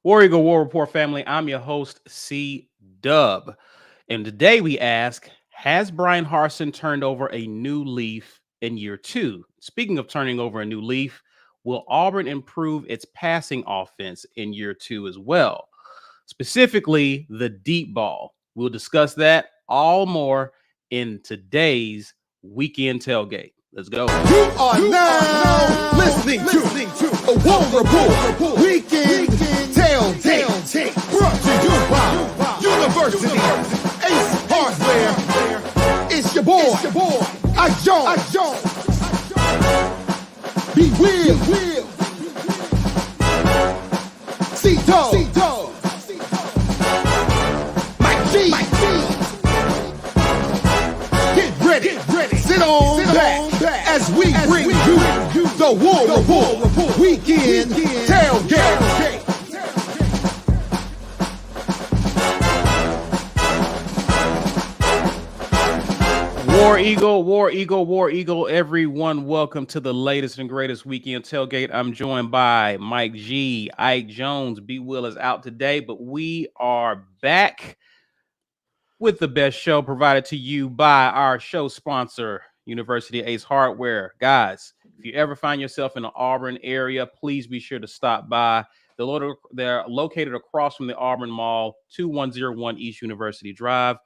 War Eagle War Rapport family, I'm your host, C Dub. And today we ask, has Bryan Harsin turned over a new leaf in year two? Speaking of turning over a new leaf, will Auburn improve its passing offense in year two as well? Specifically, the deep ball. We'll discuss that all more in today's Weekend Tailgate. Let's go. You are now listening to a War Rapport Weekend Tailgate, brought to you by University Ace Hardware. It's your boy, I Jones. Be Will, C-Dog, Mike G. Get ready, sit on back as we bring you the War Rapport Weekend Tailgate. War Eagle, everyone. Welcome to the latest and greatest Weekend Tailgate. I'm joined by Mike G, Ike Jones. B Will is out today, but we are back with the best show provided to you by our show sponsor, University Ace Hardware. Guys, if you ever find yourself in the Auburn area, please be sure to stop by. They're located across from the Auburn Mall, 2101 East University Drive.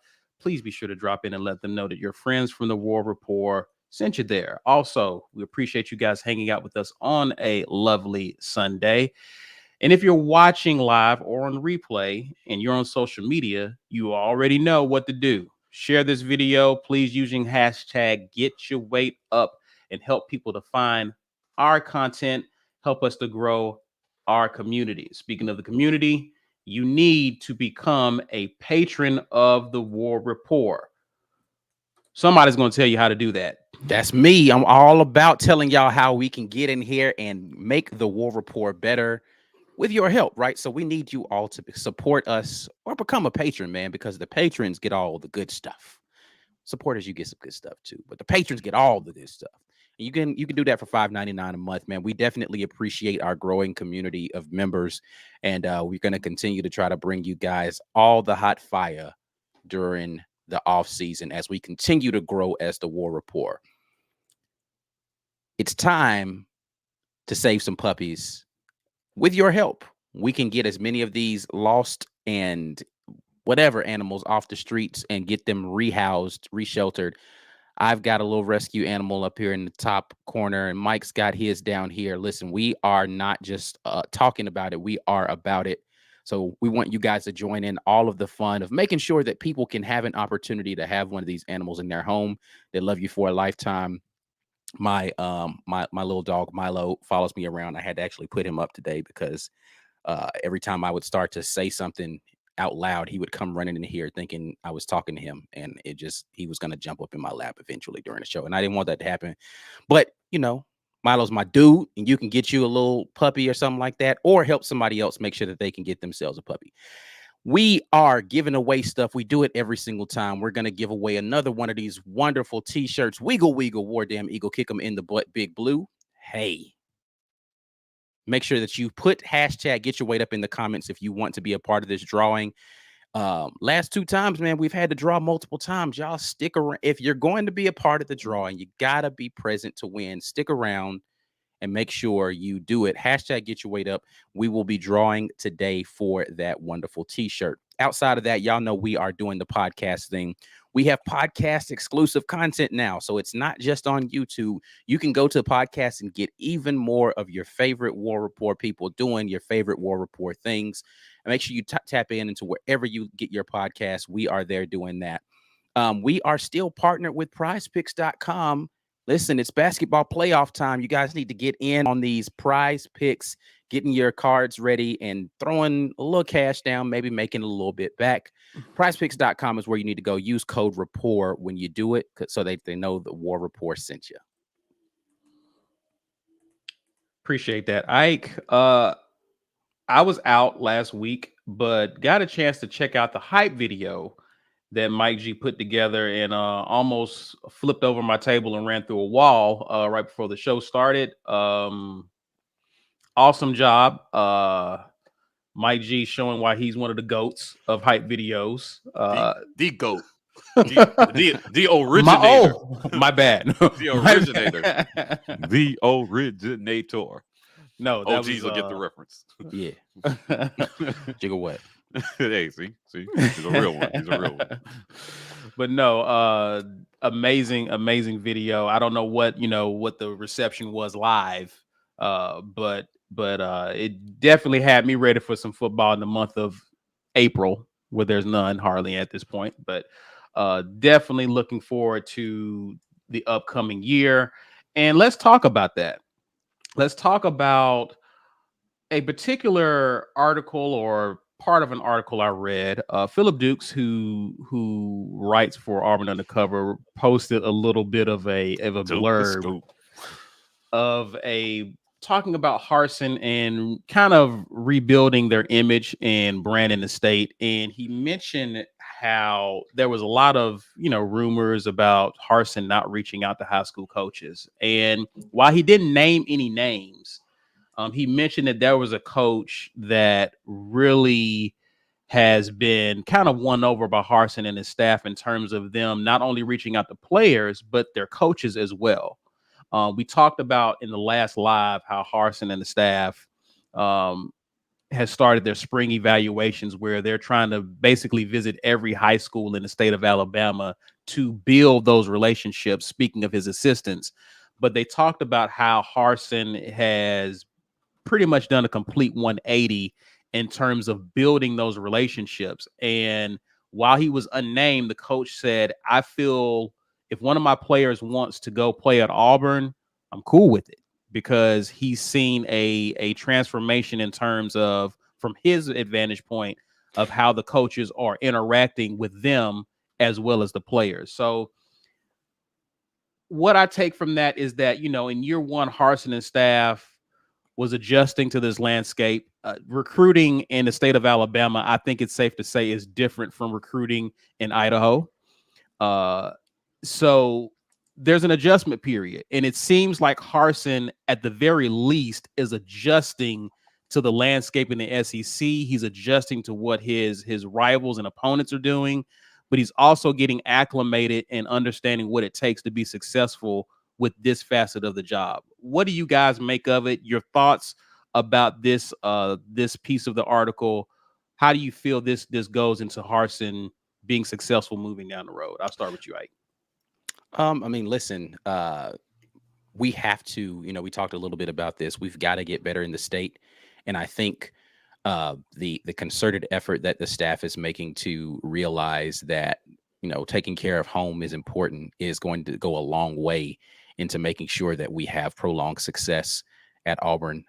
Please be sure to drop in and let them know that your friends from the War Rapport sent you there. Also, we appreciate you guys hanging out with us on a lovely Sunday. And if you're watching live or on replay and you're on social media, you already know what to do. Share this video, please, using hashtag #GetYourWeight and help people to find our content, help us to grow our community. Speaking of the community, you need to become a patron of the War Rapport. Somebody's going to tell you how to do that. That's me. I'm all about telling y'all how we can get in here and make the War Rapport better with your help, right? So we need you all to support us or become a patron, man, because the patrons get all the good stuff. Supporters, you get some good stuff too, but the patrons get all the good stuff. You can do that for $5.99 a month, man. We definitely appreciate our growing community of members, and we're going to continue to try to bring you guys all the hot fire during the off season as we continue to grow as the War Rapport. It's time to save some puppies. With your help, we can get as many of these lost and whatever animals off the streets and get them rehoused, resheltered. I've got a little rescue animal up here in the top corner, and Mike's got his down here. Listen, we are not just talking about it. We are about it. So we want you guys to join in all of the fun of making sure that people can have an opportunity to have one of these animals in their home. They love you for a lifetime. My little dog Milo follows me around. I had to actually put him up today because every time I would start to say something out loud, he would come running in here thinking I was talking to him, and he was going to jump up in my lap eventually during the show, and I didn't want that to happen. But Milo's my dude, and you can get you a little puppy or something like that, or help somebody else make sure that they can get themselves a puppy. We are giving away stuff. We do it every single time. We're going to give away another one of these wonderful t-shirts. Wiggle, War Damn Eagle, kick them in the butt, Big Blue. Hey, make sure that you put hashtag Get Your Weight Up in the comments if you want to be a part of this drawing. Last two times, man, we've had to draw multiple times. Y'all stick around. If you're going to be a part of the drawing, you got to be present to win. Stick around and make sure you do it. Hashtag Get Your Weight Up. We will be drawing today for that wonderful t-shirt. Outside of that, y'all know we are doing the podcast thing. We have podcast exclusive content now. So it's not just on YouTube. You can go to the podcast and get even more of your favorite War Rapport people doing your favorite War Rapport things. And make sure you tap into wherever you get your podcast. We are there doing that. We are still partnered with prizepicks.com. Listen, it's basketball playoff time. You guys need to get in on these prize picks, getting your cards ready and throwing a little cash down, maybe making a little bit back. Prizepicks.com is where you need to go. Use code rapport when you do it so they know the War Rapport sent you. Appreciate that, Ike. I was out last week, but got a chance to check out the hype video that Mike G put together, and almost flipped over my table and ran through a wall right before the show started. Awesome job. Mike G showing why he's one of the goats of hype videos. The GOAT. The originator. My bad. The originator. Bad. The originator. No, that OGs will get the reference. Yeah. Jiggle what? Hey, see, he's a real one. He's a real one. But no, amazing video. I don't know what the reception was live, but it definitely had me ready for some football in the month of April, where there's none hardly at this point. But definitely looking forward to the upcoming year. And let's talk about that. Let's talk about a particular article or part of an article I read. Philip Dukes, who writes for Auburn Undercover, posted a little bit of a blurb of talking about Harsin and kind of rebuilding their image and brand in the state. And he mentioned how there was a lot of rumors about Harsin not reaching out to high school coaches. And while he didn't name any names, he mentioned that there was a coach that really has been kind of won over by Harsin and his staff in terms of them not only reaching out to players, but their coaches as well. We talked about in the last live how Harsin and the staff has started their spring evaluations, where they're trying to basically visit every high school in the state of Alabama to build those relationships, speaking of his assistants. But they talked about how Harsin has pretty much done a complete 180 in terms of building those relationships. And while he was unnamed, the coach said, I feel if one of my players wants to go play at Auburn, I'm cool with it, because he's seen a transformation in terms of, from his advantage point, of how the coaches are interacting with them as well as the players. So what I take from that is that, in year one, Harsin and staff was adjusting to this landscape. Recruiting in the state of Alabama, I think it's safe to say, is different from recruiting in Idaho. So there's an adjustment period. And it seems like Harsin, at the very least, is adjusting to the landscape in the SEC. He's adjusting to what his rivals and opponents are doing, but he's also getting acclimated and understanding what it takes to be successful with this facet of the job. What do you guys make of it? Your thoughts about this piece of the article? How do you feel this goes into Harsin being successful moving down the road? I'll start with you, Ike. I mean, listen, we have to, we talked a little bit about this. We've got to get better in the state. And I think the concerted effort that the staff is making to realize that, taking care of home is important is going to go a long way into making sure that we have prolonged success at Auburn.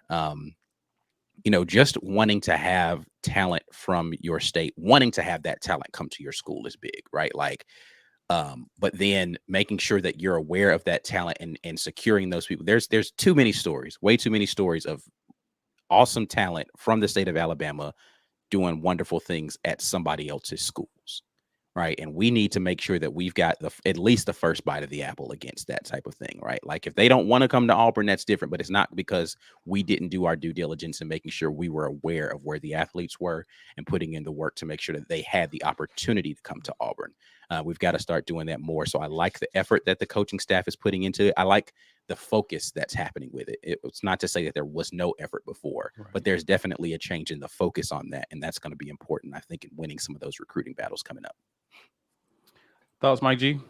Just wanting to have talent from your state, wanting to have that talent come to your school is big, right? But then making sure that you're aware of that talent and securing those people. There's too many stories, way too many stories of awesome talent from the state of Alabama doing wonderful things at somebody else's schools, right? And we need to make sure that we've got at least the first bite of the apple against that type of thing, right? Like, if they don't want to come to Auburn, that's different, but it's not because we didn't do our due diligence and making sure we were aware of where the athletes were and putting in the work to make sure that they had the opportunity to come to Auburn. We've got to start doing that more. So I like the effort that the coaching staff is putting into it. I like the focus that's happening with it. It's not to say that there was no effort before, right, but there's definitely a change in the focus on that. And that's going to be important, I think, in winning some of those recruiting battles coming up. Thoughts, Mike G?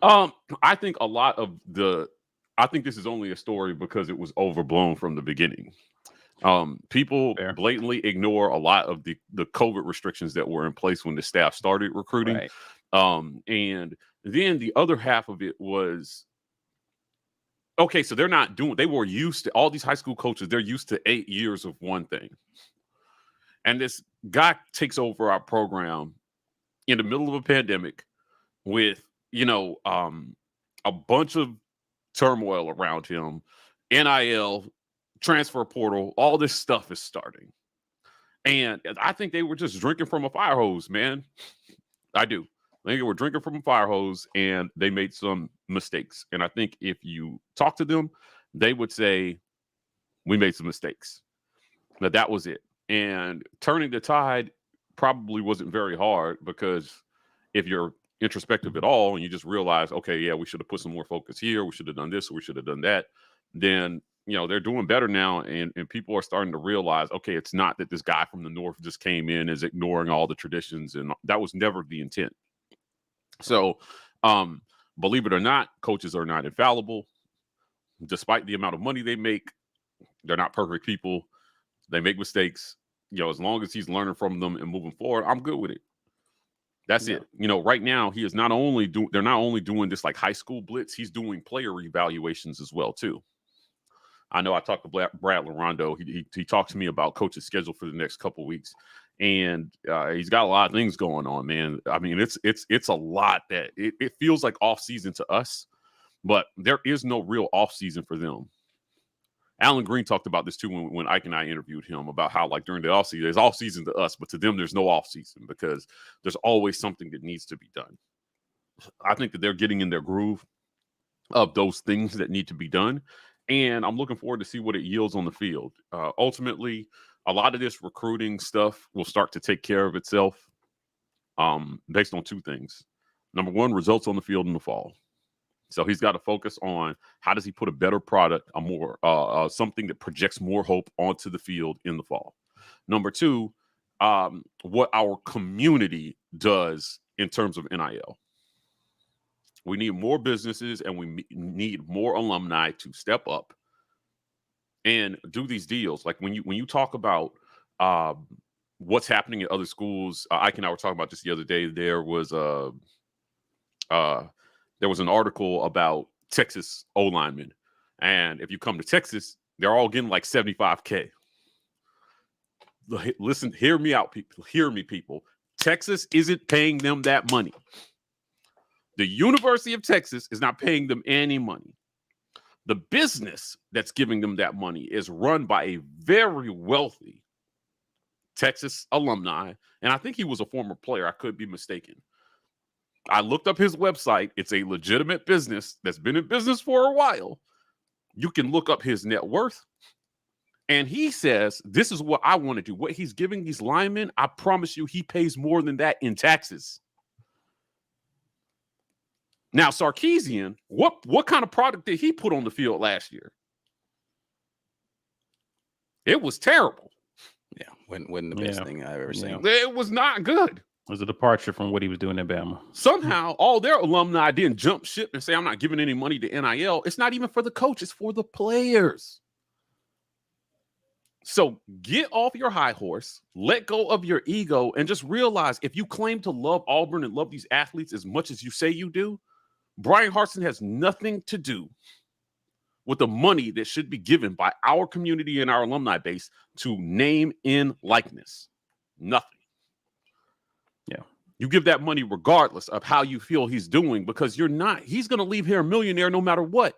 I think I think this is only a story because it was overblown from the beginning. People blatantly ignore a lot of the COVID restrictions that were in place when the staff started recruiting. Right. And then the other half of it was, okay, so they were used to, all these high school coaches, they're used to 8 years of one thing. And this guy takes over our program in the middle of a pandemic with, a bunch of turmoil around him, NIL, transfer portal, all this stuff is starting. And I think they were just drinking from a fire hose, man. I do. I think they were drinking from a fire hose and they made some mistakes. And I think if you talk to them, they would say, we made some mistakes. Now, that was it. And turning the tide probably wasn't very hard, because if you're introspective at all and you just realize, okay, yeah, we should have put some more focus here, we should have done this, or we should have done that, then they're doing better now, and people are starting to realize, okay, it's not that this guy from the north just came in is ignoring all the traditions, and that was never the intent. So believe it or not, coaches are not infallible. Despite the amount of money they make, they're not perfect people. They make mistakes. As long as he's learning from them and moving forward, I'm good with it. That's it. Right now he is they're not only doing this like high school blitz, he's doing player evaluations as well too. I know I talked to Brad Larondo. He talked to me about coach's schedule for the next couple of weeks, and he's got a lot of things going on, man. I mean, it's a lot that it feels like off season to us, but there is no real off season for them. Alan Green talked about this too when Ike and I interviewed him, about how like during the offseason, there's off season to us, but to them, there's no off season because there's always something that needs to be done. I think that they're getting in their groove of those things that need to be done, and I'm looking forward to see what it yields on the field. Ultimately, a lot of this recruiting stuff will start to take care of itself based on two things. Number one, results on the field in the fall. So he's got to focus on how does he put a better product, a more something that projects more hope onto the field in the fall. Number two, what our community does in terms of NIL. We need more businesses and we need more alumni to step up and do these deals. Like when you talk about what's happening at other schools, Ike and I were talking about this the other day. There was an article about Texas O-linemen. And if you come to Texas, they're all getting like $75K. Listen, hear me out, people. Hear me, people. Texas isn't paying them that money. The University of Texas is not paying them any money. The business that's giving them that money is run by a very wealthy Texas alumni. And I think he was a former player. I could be mistaken. I looked up his website. It's a legitimate business that's been in business for a while. You can look up his net worth. And he says, this is what I want to do. What he's giving these linemen, I promise you, he pays more than that in taxes. Now, Sarkisian, what kind of product did he put on the field last year? It was terrible. Yeah, wasn't the best thing I've ever seen. It was not good. It was a departure from what he was doing in Bama. Somehow, all their alumni didn't jump ship and say, I'm not giving any money to NIL. It's not even for the coach. It's for the players. So get off your high horse, let go of your ego, and just realize if you claim to love Auburn and love these athletes as much as you say you do, Bryan Harsin has nothing to do with the money that should be given by our community and our alumni base to name in likeness. Nothing. Yeah. You give that money regardless of how you feel he's doing, because he's going to leave here a millionaire no matter what.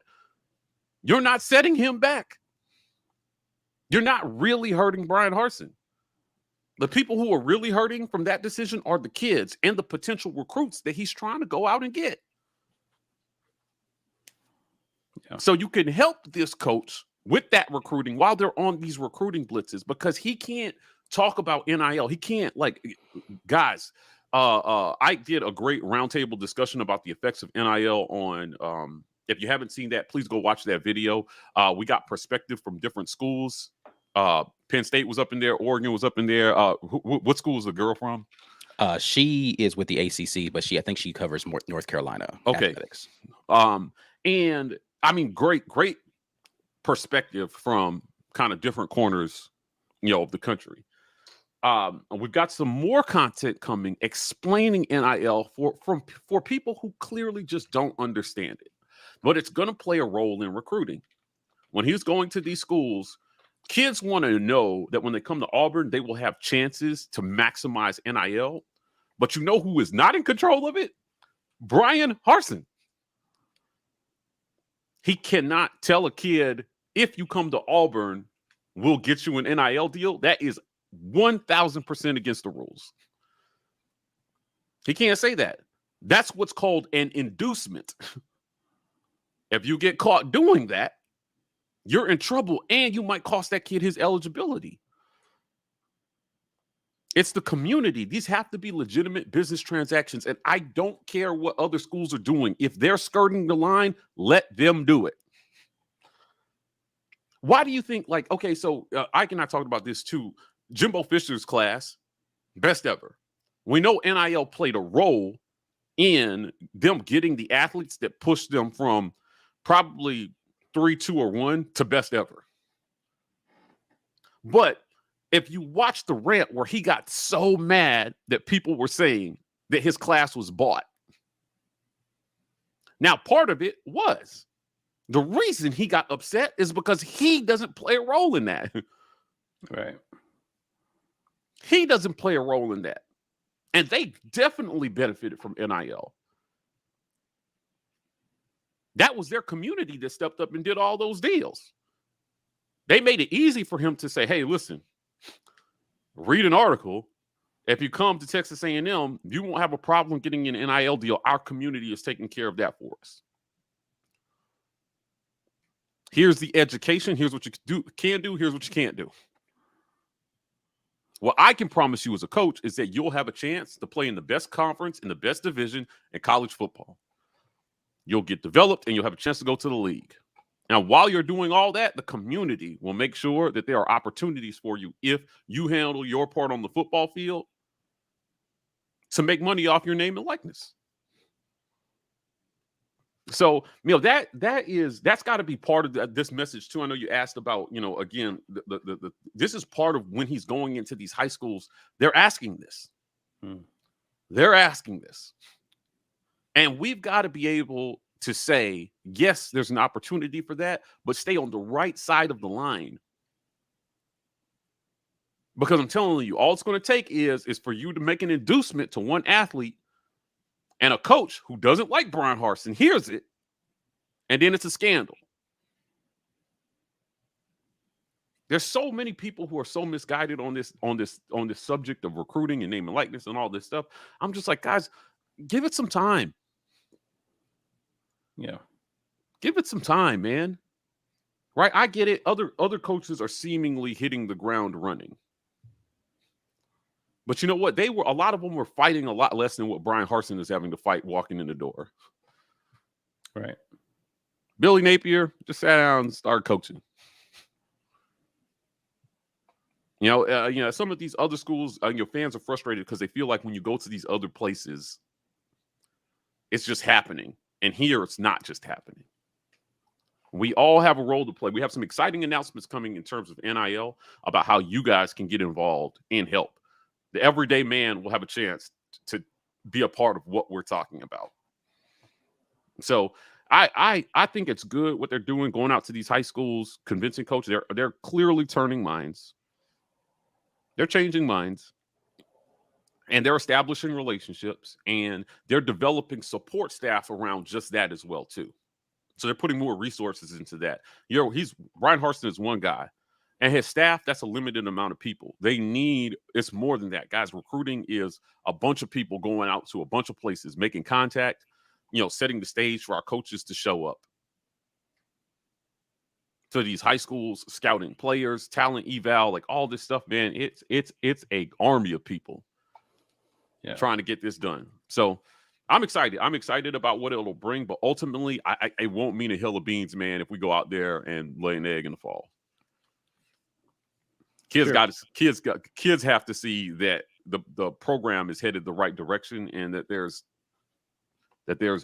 You're not setting him back. You're not really hurting Bryan Harsin. The people who are really hurting from that decision are the kids and the potential recruits that he's trying to go out and get. Yeah. So you can help this coach with that recruiting while they're on these recruiting blitzes, because he can't talk about NIL. He can't, guys, Ike did a great roundtable discussion about the effects of NIL on, if you haven't seen that, please go watch that video. We got perspective from different schools. Penn State was up in there. Oregon was up in there. What school is the girl from? She is with the ACC, but I think she covers North Carolina athletics. And I mean, great perspective from kind of different corners, of the country. We've got some more content coming explaining NIL for people who clearly just don't understand it. But it's going to play a role in recruiting. When he's going to these schools, kids want to know that when they come to Auburn, they will have chances to maximize NIL. But you know who is not in control of it? Bryan Harsin. He cannot tell a kid, if you come to Auburn, we'll get you an NIL deal. That is 1,000% against the rules. He can't say that. That's what's called an inducement. If you get caught doing that, you're in trouble, and you might cost that kid his eligibility. It's the community. These have to be legitimate business transactions. And I don't care what other schools are doing. If they're skirting the line, let them do it. Why do you think, like, okay, so Ike and I talked about this too. Jimbo Fisher's class, best ever. We know NIL played a role in them getting the athletes that pushed them from probably 3, 2, or 1 to best ever. But if you watch the rant where he got so mad that people were saying that his class was bought. Now, part of it was the reason he got upset is because he doesn't play a role in that. Right. He doesn't play a role in that. And they definitely benefited from NIL. That was their community that stepped up and did all those deals. They made it easy for him to say, hey, listen, read an article. If you come to Texas A&M, you won't have a problem getting an NIL deal. Our community is taking care of that for us. Here's the education. Here's what you can do. Here's what you can't do. What I can promise you as a coach is that you'll have a chance to play in the best conference, in the best division in college football. You'll get developed and you'll have a chance to go to the league. Now, while you're doing all that, the community will make sure that there are opportunities for you if you handle your part on the football field to make money off your name and likeness. So, that's got to be part of this message too. I know you asked about, again, this is part of when he's going into these high schools. They're asking this. They're asking this. And we've got to be able to say, yes, there's an opportunity for that, but stay on the right side of the line. Because I'm telling you, all it's going to take is for you to make an inducement to one athlete, and a coach who doesn't like Bryan Harsin hears it, and then it's a scandal. There's so many people who are so misguided on this subject of recruiting and name and likeness and all this stuff. I'm just like, guys, give it some time. Yeah. Give it some time, man. Right? I get it. Other coaches are seemingly hitting the ground running. But you know what? A lot of them were fighting a lot less than what Bryan Harsin is having to fight walking in the door. Right. Billy Napier just sat down and started coaching. Some of these other schools, your fans are frustrated because they feel like when you go to these other places, it's just happening. And here it's not just happening. We all have a role to play. We have some exciting announcements coming in terms of NIL about how you guys can get involved and help. The everyday man will have a chance to be a part of what we're talking about. So I think it's good what they're doing, going out to these high schools, convincing coaches. They're clearly turning minds. They're changing minds. And they're establishing relationships, and they're developing support staff around just that as well, too. So they're putting more resources into that. Bryan Harsin is one guy, and his staff, that's a limited amount of people. It's more than that. Guys, recruiting is a bunch of people going out to a bunch of places, making contact, setting the stage for our coaches to show up. So these high schools, scouting players, talent eval, like all this stuff, man, it's an army of people. Yeah. Trying to get this done. So I'm excited. I'm excited about what it'll bring, but ultimately it won't mean a hill of beans, man, if we go out there and lay an egg in the fall. Kids have to see that the program is headed the right direction and that there's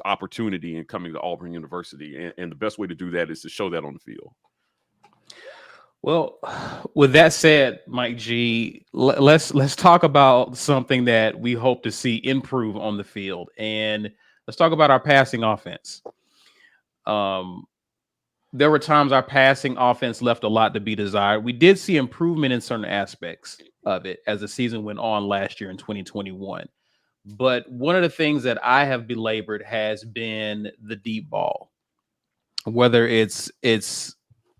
opportunity in coming to Auburn University. And the best way to do that is to show that on the field. Well, with that said, Mike G, let's talk about something that we hope to see improve on the field, and let's talk about our passing offense. There were times our passing offense left a lot to be desired. We did see improvement in certain aspects of it as the season went on last year in 2021. But one of the things that I have belabored has been the deep ball, whether it's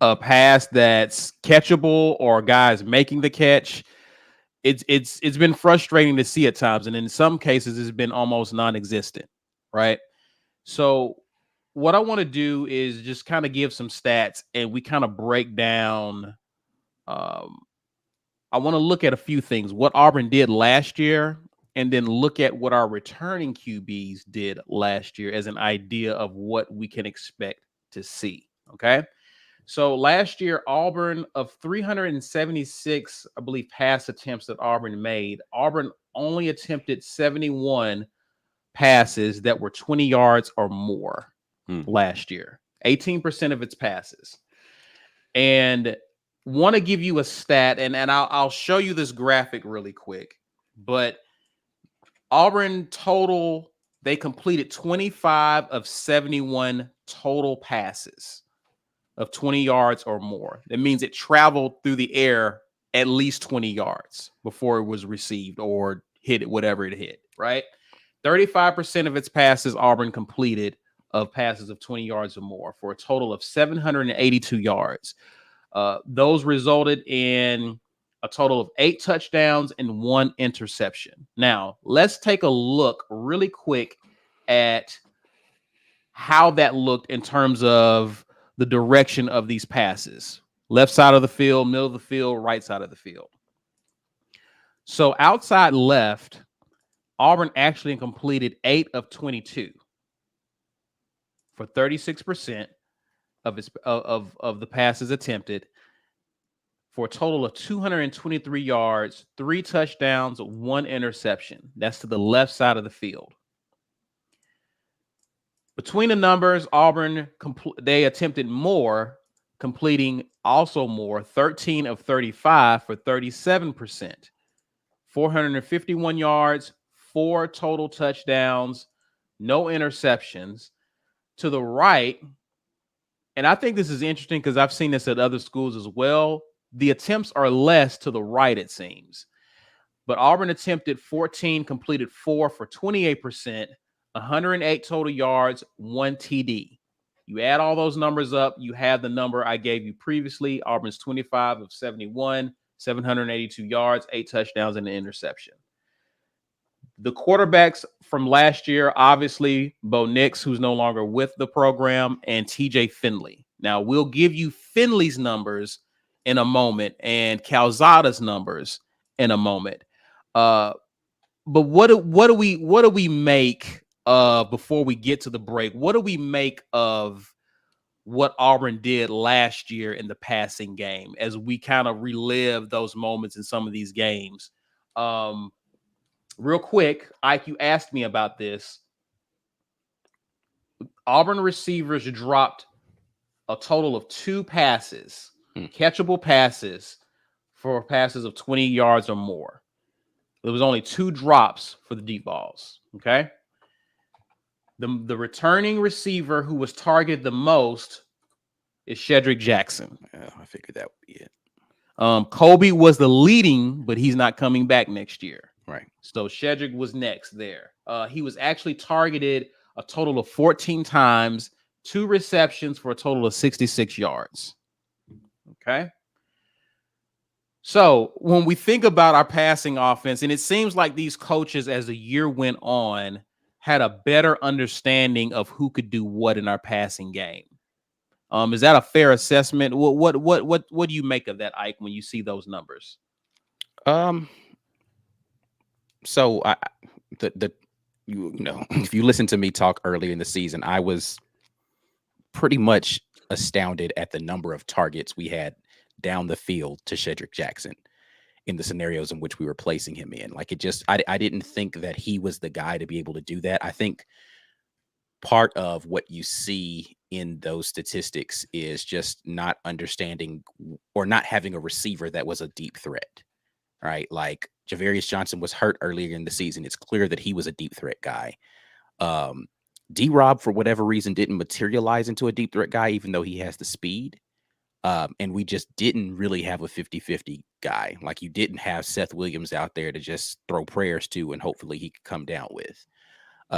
a pass that's catchable or guys making the catch. It's been frustrating to see at times, and in some cases it's been almost non-existent, right? So what I want to do is just kind of give some stats, and we kind of break down I want to look at a few things, what Auburn did last year, and then look at what our returning QBs did last year as an idea of what we can expect to see. Okay. So last year, Auburn, of 376, I believe, pass attempts that Auburn made, Auburn only attempted 71 passes that were 20 yards or more last year, 18% of its passes. And want to give you a stat, and I'll show you this graphic really quick, but Auburn total, they completed 25 of 71 total passes of 20 yards or more. That means it traveled through the air at least 20 yards before it was received or hit it, whatever it hit, right? 35% of its passes Auburn completed of passes of 20 yards or more for a total of 782 yards. Those resulted in a total of 8 touchdowns and 1 interception. Now, let's take a look really quick at how that looked in terms of the direction of these passes. Left side of the field, middle of the field, right side of the field. So outside left, Auburn actually completed 8 of 22 for 36% of its of the passes attempted for a total of 223 yards, 3 touchdowns, 1 interception. That's to the left side of the field. Between the numbers, Auburn, they attempted more, completing also more, 13 of 35 for 37%, 451 yards, 4 total touchdowns, no interceptions. To the right, and I think this is interesting because I've seen this at other schools as well, the attempts are less to the right, it seems. But Auburn attempted 14, completed 4 for 28%, 108 total yards, 1 TD. You add all those numbers up, you have the number I gave you previously. Auburn's 25 of 71, 782 yards, 8 touchdowns, and an interception. The quarterbacks from last year, obviously, Bo Nix, who's no longer with the program, and TJ Finley. Now, we'll give you Finley's numbers in a moment and Calzada's numbers in a moment. But what do we make before we get to the break? What do we make of what Auburn did last year in the passing game as we kind of relive those moments in some of these games? Real quick, Ike, you asked me about this. Auburn receivers dropped a total of 2 passes, catchable passes, for passes of 20 yards or more. There was only 2 drops for the deep balls. Okay. The returning receiver who was targeted the most is Shedrick Jackson. I figured that would be it. Kobe was the leading, but he's not coming back next year. Right. So Shedrick was next there. He was actually targeted a total of 14 times, 2 receptions for a total of 66 yards. Okay. So when we think about our passing offense, and it seems like these coaches, as the year went on, had a better understanding of who could do what in our passing game. Is that a fair assessment? What do you make of that, Ike, when you see those numbers? So if you listen to me talk earlier in the season, I was pretty much astounded at the number of targets we had down the field to Shedrick Jackson in the scenarios in which we were placing him in. Like, I didn't think that he was the guy to be able to do that. I think part of what you see in those statistics is just not understanding or not having a receiver that was a deep threat, right? Like, Javarius Johnson was hurt earlier in the season. It's clear that he was a deep threat guy. D-Rob, for whatever reason, didn't materialize into a deep threat guy, even though he has the speed. And we just didn't really have a 50-50 guy. Like, you didn't have Seth Williams out there to just throw prayers to and hopefully he could come down with.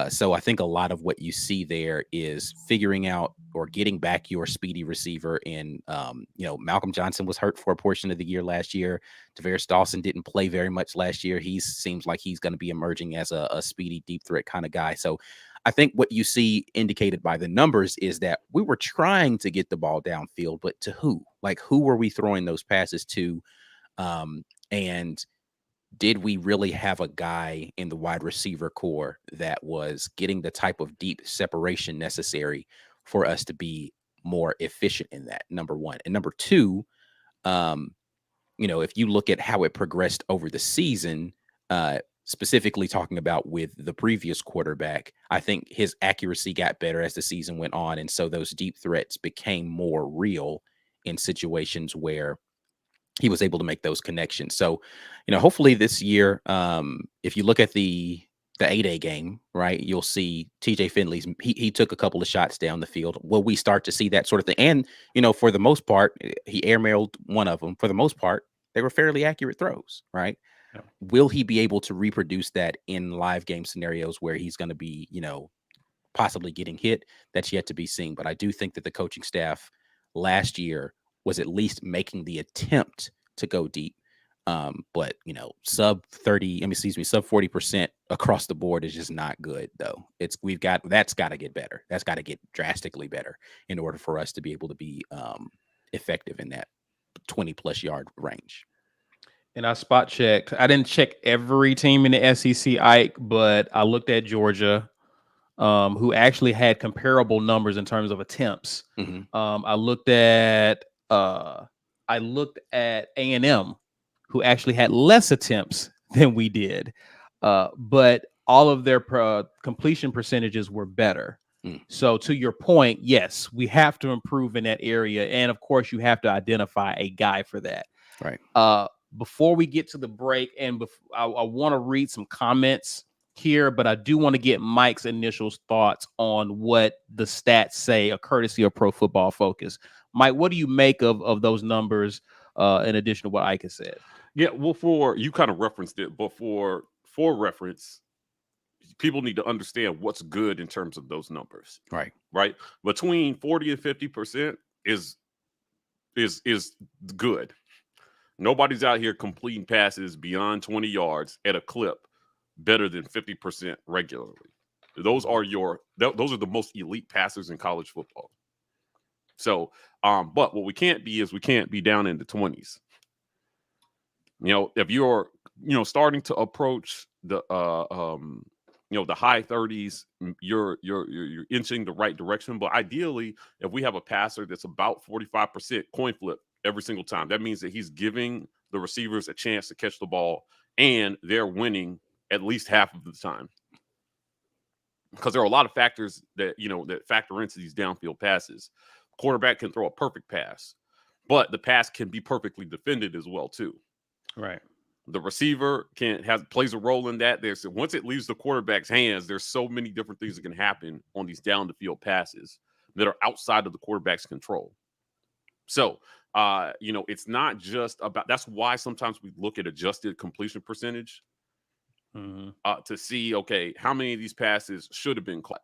So I think a lot of what you see there is figuring out or getting back your speedy receiver. And, Malcolm Johnson was hurt for a portion of the year last year. Tavares Dawson didn't play very much last year. He seems like he's going to be emerging as a speedy deep threat kind of guy. So I think what you see indicated by the numbers is that we were trying to get the ball downfield, but to who? Like, who were we throwing those passes to? And did we really have a guy in the wide receiver core that was getting the type of deep separation necessary for us to be more efficient in that? Number one. And number two, if you look at how it progressed over the season, specifically talking about with the previous quarterback, I think his accuracy got better as the season went on. And so those deep threats became more real in situations where he was able to make those connections. So, hopefully this year, if you look at the 8A game, right, you'll see TJ Finley's, he took a couple of shots down the field. Will we start to see that sort of thing? And, for the most part, he airmailed one of them. For the most part, they were fairly accurate throws, right? Yeah. Will he be able to reproduce that in live game scenarios where he's going to be, possibly getting hit? That's yet to be seen. But I do think that the coaching staff last year was at least making the attempt to go deep. But sub 40% across the board is just not good, though. That's got to get better. That's got to get drastically better in order for us to be able to be effective in that 20+ yard range. And I spot checked. I didn't check every team in the SEC, Ike, but I looked at Georgia, who actually had comparable numbers in terms of attempts. Mm-hmm. I looked at A&M, who actually had less attempts than we did, but all of their completion percentages were better. So to your point, yes, we have to improve in that area, and of course, you have to identify a guy for that. Right. Before we get to the break, and I want to read some comments here, but I do want to get Mike's initial thoughts on what the stats say, a courtesy of Pro Football Focus. Mike, what do you make of those numbers in addition to what Ike has said? Yeah, well, you kind of referenced it, but for reference, people need to understand what's good in terms of those numbers. Right. Between 40 and 50% is good. Nobody's out here completing passes beyond 20 yards at a clip better than 50% regularly. Those are the most elite passers in college football. So, but what we can't be down in the 20s. If you're, starting to approach the the high 30s, you're inching the right direction. But ideally, if we have a passer that's about 45% coin flip every single time, that means that he's giving the receivers a chance to catch the ball, and they're winning at least half of the time. Because there are a lot of factors that that factor into these downfield passes. Quarterback can throw a perfect pass, but the pass can be perfectly defended as well too. Right. The receiver plays a role in that. Once it leaves the quarterback's hands, there's so many different things that can happen on these down the field passes that are outside of the quarterback's control. So, it's not just about. That's why sometimes we look at adjusted completion percentage to see, okay, how many of these passes should have been caught.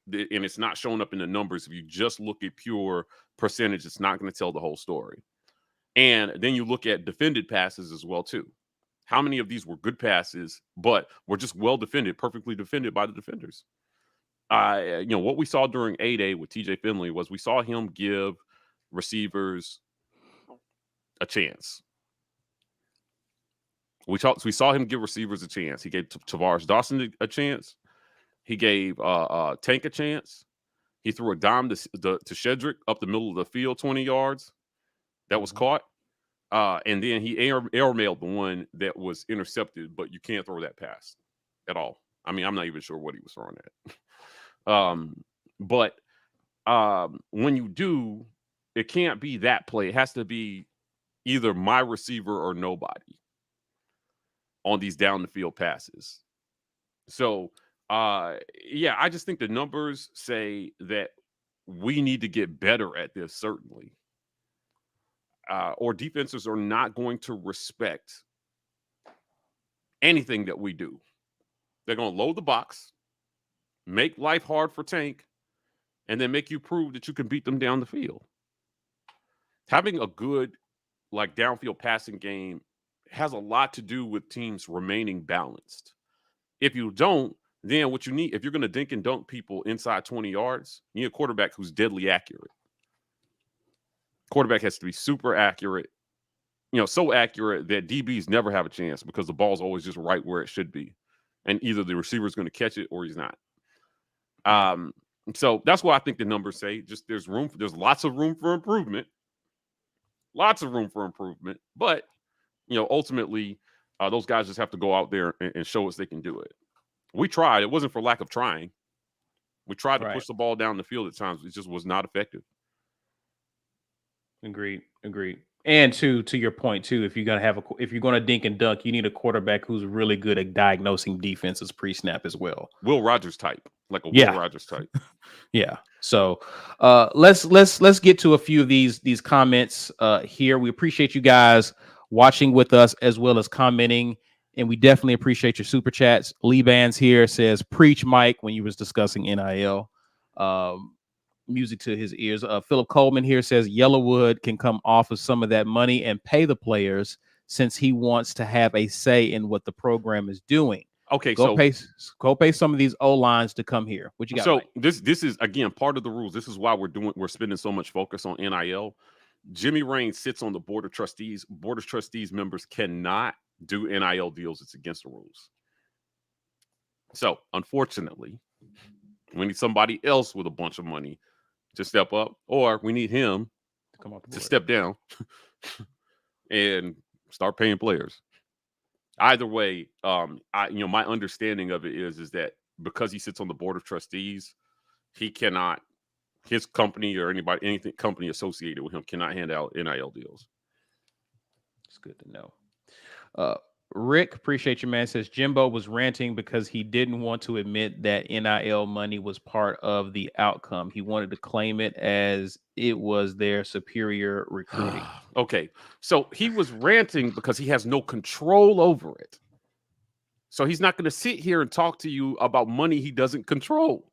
And it's not showing up in the numbers. If you just look at pure percentage, it's not going to tell the whole story. And then you look at defended passes as well, too. How many of these were good passes, but were just well defended, perfectly defended by the defenders? What we saw during 8A with TJ Finley was we saw him give receivers a chance. We saw him give receivers a chance. He gave Tavares Dawson a chance. He gave Tank a chance. He threw a dime to Shedrick up the middle of the field, 20 yards. That was caught. And then he airmailed the one that was intercepted, but you can't throw that pass at all. I mean, I'm not even sure what he was throwing at. But when you do, it can't be that play. It has to be either my receiver or nobody on these down the field passes. So, I just think the numbers say that we need to get better at this, certainly. Or defenses are not going to respect anything that we do. They're going to load the box, make life hard for Tank, and then make you prove that you can beat them down the field. Having a good, downfield passing game has a lot to do with teams remaining balanced. If you don't, then what you need, if you're going to dink and dunk people inside 20 yards, you need a quarterback who's deadly accurate. Quarterback has to be super accurate so accurate that DBs never have a chance because the ball's always just right where it should be. And either the receiver is going to catch it or he's not. So that's what I think the numbers say. Just there's lots of room for improvement. Lots of room for improvement. But, ultimately, those guys just have to go out there and show us they can do it. We tried. It wasn't for lack of trying. We tried to push the ball down the field at times. It just was not effective. Agreed. And to your point too, if you're gonna dink and dunk, you need a quarterback who's really good at diagnosing defenses pre-snap as well. Will Rogers type, like a Will Rogers type. Yeah. So let's get to a few of these comments here. We appreciate you guys watching with us as well as commenting, and we definitely appreciate your super chats. Lee Bands here says, "Preach, Mike," when you was discussing NIL. Music to his ears. Philip Coleman here says Yellowwood can come off of some of that money and pay the players since he wants to have a say in what the program is doing. Okay, go pay some of these O-lines to come here. What you got? So Mike? this is again part of the rules. This is why we're spending so much focus on NIL. Jimmy Raines sits on the board of trustees. Board of trustees members cannot do NIL deals. It's against the rules. So unfortunately, we need somebody else with a bunch of money to step up, or we need him to come off the board, to step down and start paying players. Either way, my understanding of it is that because he sits on the board of trustees, he cannot, his company or anything company associated with him cannot hand out NIL deals. It's good to know. Rick, appreciate you, man. Says Jimbo was ranting because he didn't want to admit that NIL money was part of the outcome. He wanted to claim it as it was their superior recruiting. Okay, so he was ranting because he has no control over it. So he's not going to sit here and talk to you about money he doesn't control.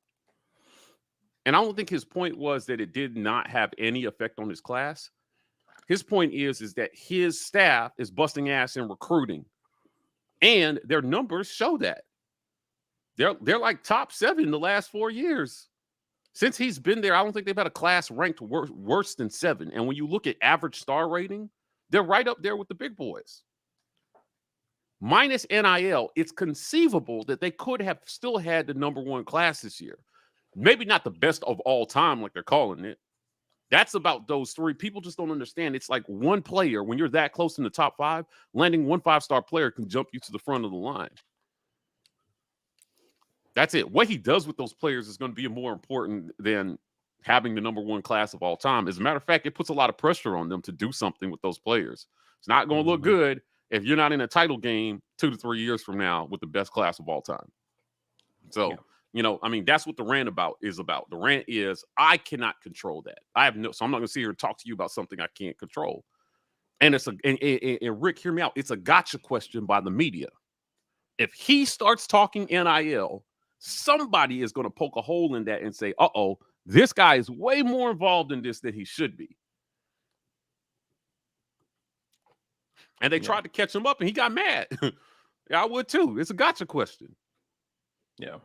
And I don't think his point was that it did not have any effect on his class. His point is that his staff is busting ass in recruiting. And their numbers show that. They're like top 7 the last 4 years. Since he's been there, I don't think they've had a class ranked worse than 7. And when you look at average star rating, they're right up there with the big boys. Minus NIL, it's conceivable that they could have still had the number 1 class this year. Maybe not the best of all time, like they're calling it. That's about those 3. People just don't understand. It's like one player, when you're that close in the top 5, landing 1 5-star player can jump you to the front of the line. That's it. What he does with those players is going to be more important than having the number 1 class of all time. As a matter of fact, it puts a lot of pressure on them to do something with those players. It's not going to look good if you're not in a title game 2 to 3 years from now with the best class of all time. So, that's what the rant is about. The rant is I cannot control that. So I'm not going to sit here and talk to you about something I can't control. And and Rick, hear me out. It's a gotcha question by the media. If he starts talking NIL, somebody is going to poke a hole in that and say, uh-oh, this guy is way more involved in this than he should be. And they tried to catch him up and he got mad. Yeah, I would too. It's a gotcha question. Yeah.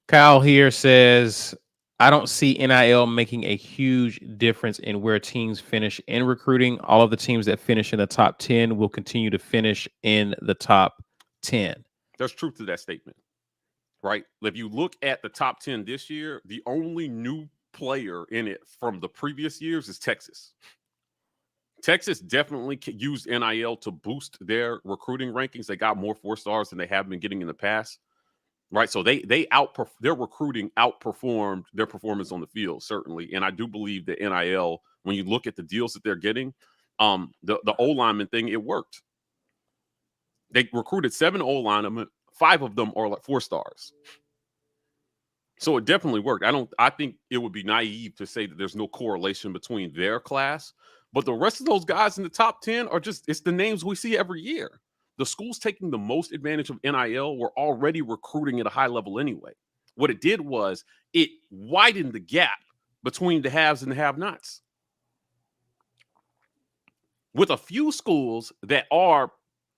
Kyle here says, I don't see NIL making a huge difference in where teams finish in recruiting. All of the teams that finish in the top 10 will continue to finish in the top 10. There's truth to that statement, right? If you look at the top 10 this year, the only new player in it from the previous years is Texas. Texas definitely used NIL to boost their recruiting rankings. They got more 4-stars than they have been getting in the past. Right, so their recruiting outperformed their performance on the field, certainly, and I do believe that NIL, when you look at the deals that they're getting, the O-lineman thing, it worked. They recruited 7 O-linemen, 5 of them are like 4-stars, so it definitely worked. I think it would be naive to say that there's no correlation between their class, but the rest of those guys in the top 10 are it's the names we see every year. The schools taking the most advantage of NIL were already recruiting at a high level anyway. What it did was it widened the gap between the haves and the have-nots. With a few schools that are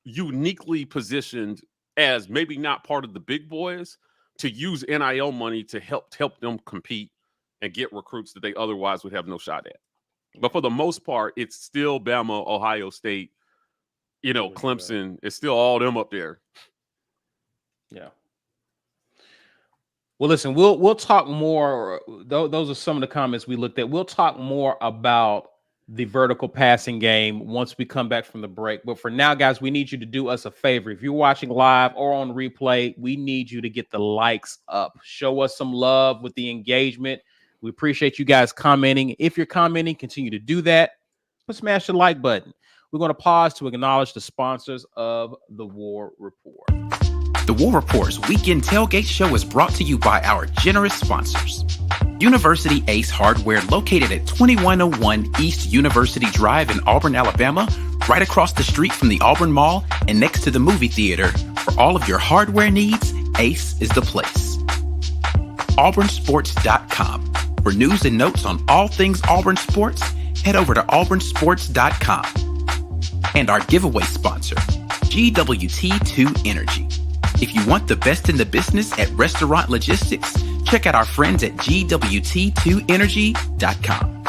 uniquely positioned as maybe not part of the big boys to use NIL money to help them compete and get recruits that they otherwise would have no shot at. But for the most part, it's still Bama, Ohio State, Clemson. It's still all them up there. Yeah. Well, listen, we'll talk more. Those are some of the comments we looked at. We'll talk more about the vertical passing game once we come back from the break. But for now, guys, we need you to do us a favor. If you're watching live or on replay, we need you to get the likes up. Show us some love with the engagement. We appreciate you guys commenting. If you're commenting, continue to do that. But smash the like button. We're going to pause to acknowledge the sponsors of the War Rapport. The War Rapport's Weekend Tailgate Show is brought to you by our generous sponsors. University Ace Hardware, located at 2101 East University Drive in Auburn, Alabama, right across the street from the Auburn Mall and next to the movie theater. For all of your hardware needs, Ace is the place. AuburnSports.com. For news and notes on all things Auburn sports, head over to AuburnSports.com. And our giveaway sponsor, GWT2 Energy. If you want the best in the business at restaurant logistics, check out our friends at GWT2Energy.com.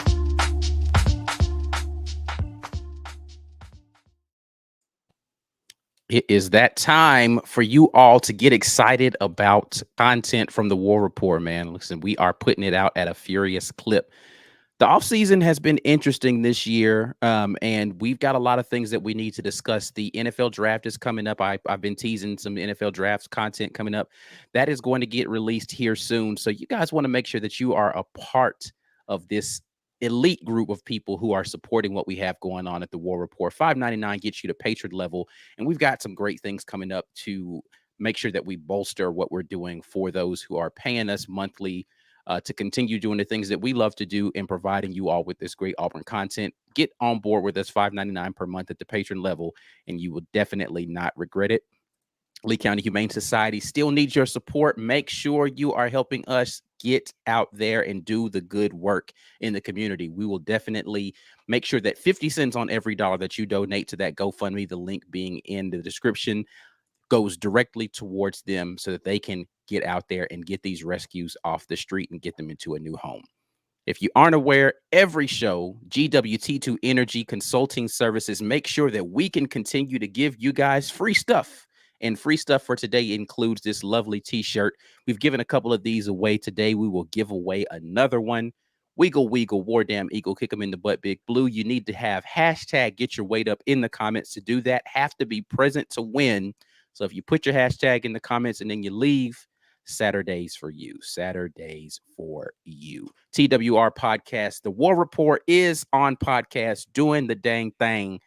It is that time for you all to get excited about content from the War Rapport, man. Listen, we are putting it out at a furious clip. The offseason has been interesting this year, and we've got a lot of things that we need to discuss. The NFL draft is coming up. I've been teasing some NFL drafts content coming up. That is going to get released here soon. So you guys want to make sure that you are a part of this elite group of people who are supporting what we have going on at the War Rapport. $5.99 gets you to patron level, and we've got some great things coming up to make sure that we bolster what we're doing for those who are paying us monthly to continue doing the things that we love to do and providing you all with this great Auburn content. Get on board with us, $5.99 per month at the patron level, and you will definitely not regret it. Lee County Humane Society still needs your support. Make sure you are helping us get out there and do the good work in the community. We will definitely make sure that 50 cents on every dollar that you donate to that GoFundMe, the link being in the description, goes directly towards them so that they can get out there and get these rescues off the street and get them into a new home. If you aren't aware, every show, GWT2 Energy Consulting Services, make sure that we can continue to give you guys free stuff. And free stuff for today includes this lovely t-shirt. We've given a couple of these away today. We will give away another one. Weagle, War Damn Eagle, kick them in the butt, Big Blue. You need to have hashtag get your weight up in the comments to do that. Have to be present to win. So if you put your hashtag in the comments and then you leave, Saturdays for you. Saturdays for you. TWR Podcast. The War Rapport is on podcast, doing the dang thing.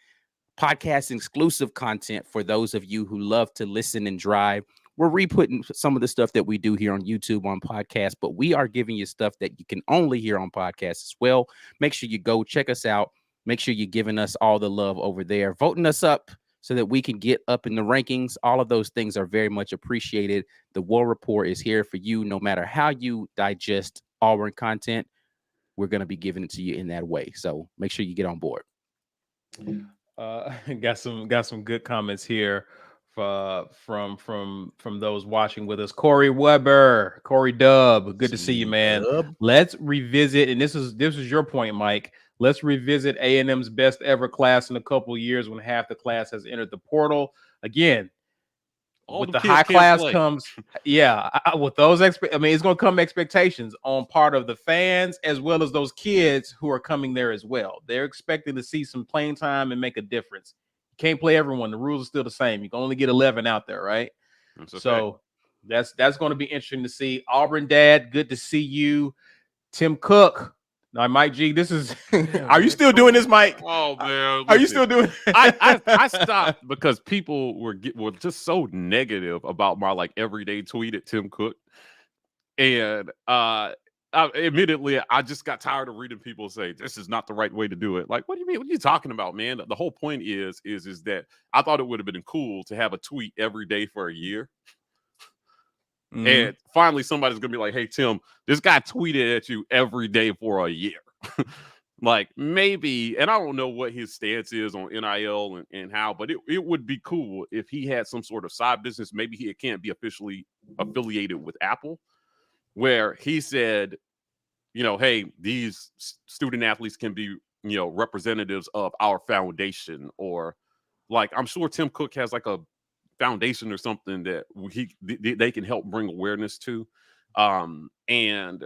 Podcast exclusive content for those of you who love to listen and drive. We're re-putting some of the stuff that we do here on YouTube on podcast, but we are giving you stuff that you can only hear on podcast as well. Make sure you go check us out. Make sure you're giving us all the love over there, voting us up so that we can get up in the rankings. All of those things are very much appreciated. The War Rapport is here for you. No matter how you digest Auburn content, we're going to be giving it to you in that way. So make sure you get on board. Got some good comments here from those watching with us. Corey Weber, Corey Dub, good to see you, man. Let's revisit, and this is your point, Mike. Let's revisit A&M's best ever class in a couple of years when half the class has entered the portal. Again, with the high class comes, with those it's going to come expectations on part of the fans as well as those kids who are coming there as well. They're expecting to see some playing time and make a difference. You can't play everyone. The rules are still the same. You can only get 11 out there, right? So that's going to be interesting to see. Auburn Dad, good to see you. Tim Cook. Now, Mike G, this is. Are you still doing this, Mike? Oh man, are you still doing? I stopped because people were just so negative about my everyday tweet at Tim Cook, and admittedly, I just got tired of reading people say this is not the right way to do it. Like, what do you mean? What are you talking about, man? The whole point is that I thought it would have been cool to have a tweet every day for a year. Mm-hmm. And finally, somebody's going to be like, hey, Tim, this guy tweeted at you every day for a year. Maybe, and I don't know what his stance is on NIL and how, but it would be cool if he had some sort of side business. Maybe he can't be officially affiliated with Apple, where he said, hey, these student athletes can be representatives of our foundation, or like I'm sure Tim Cook has like a foundation or something that they can help bring awareness to. And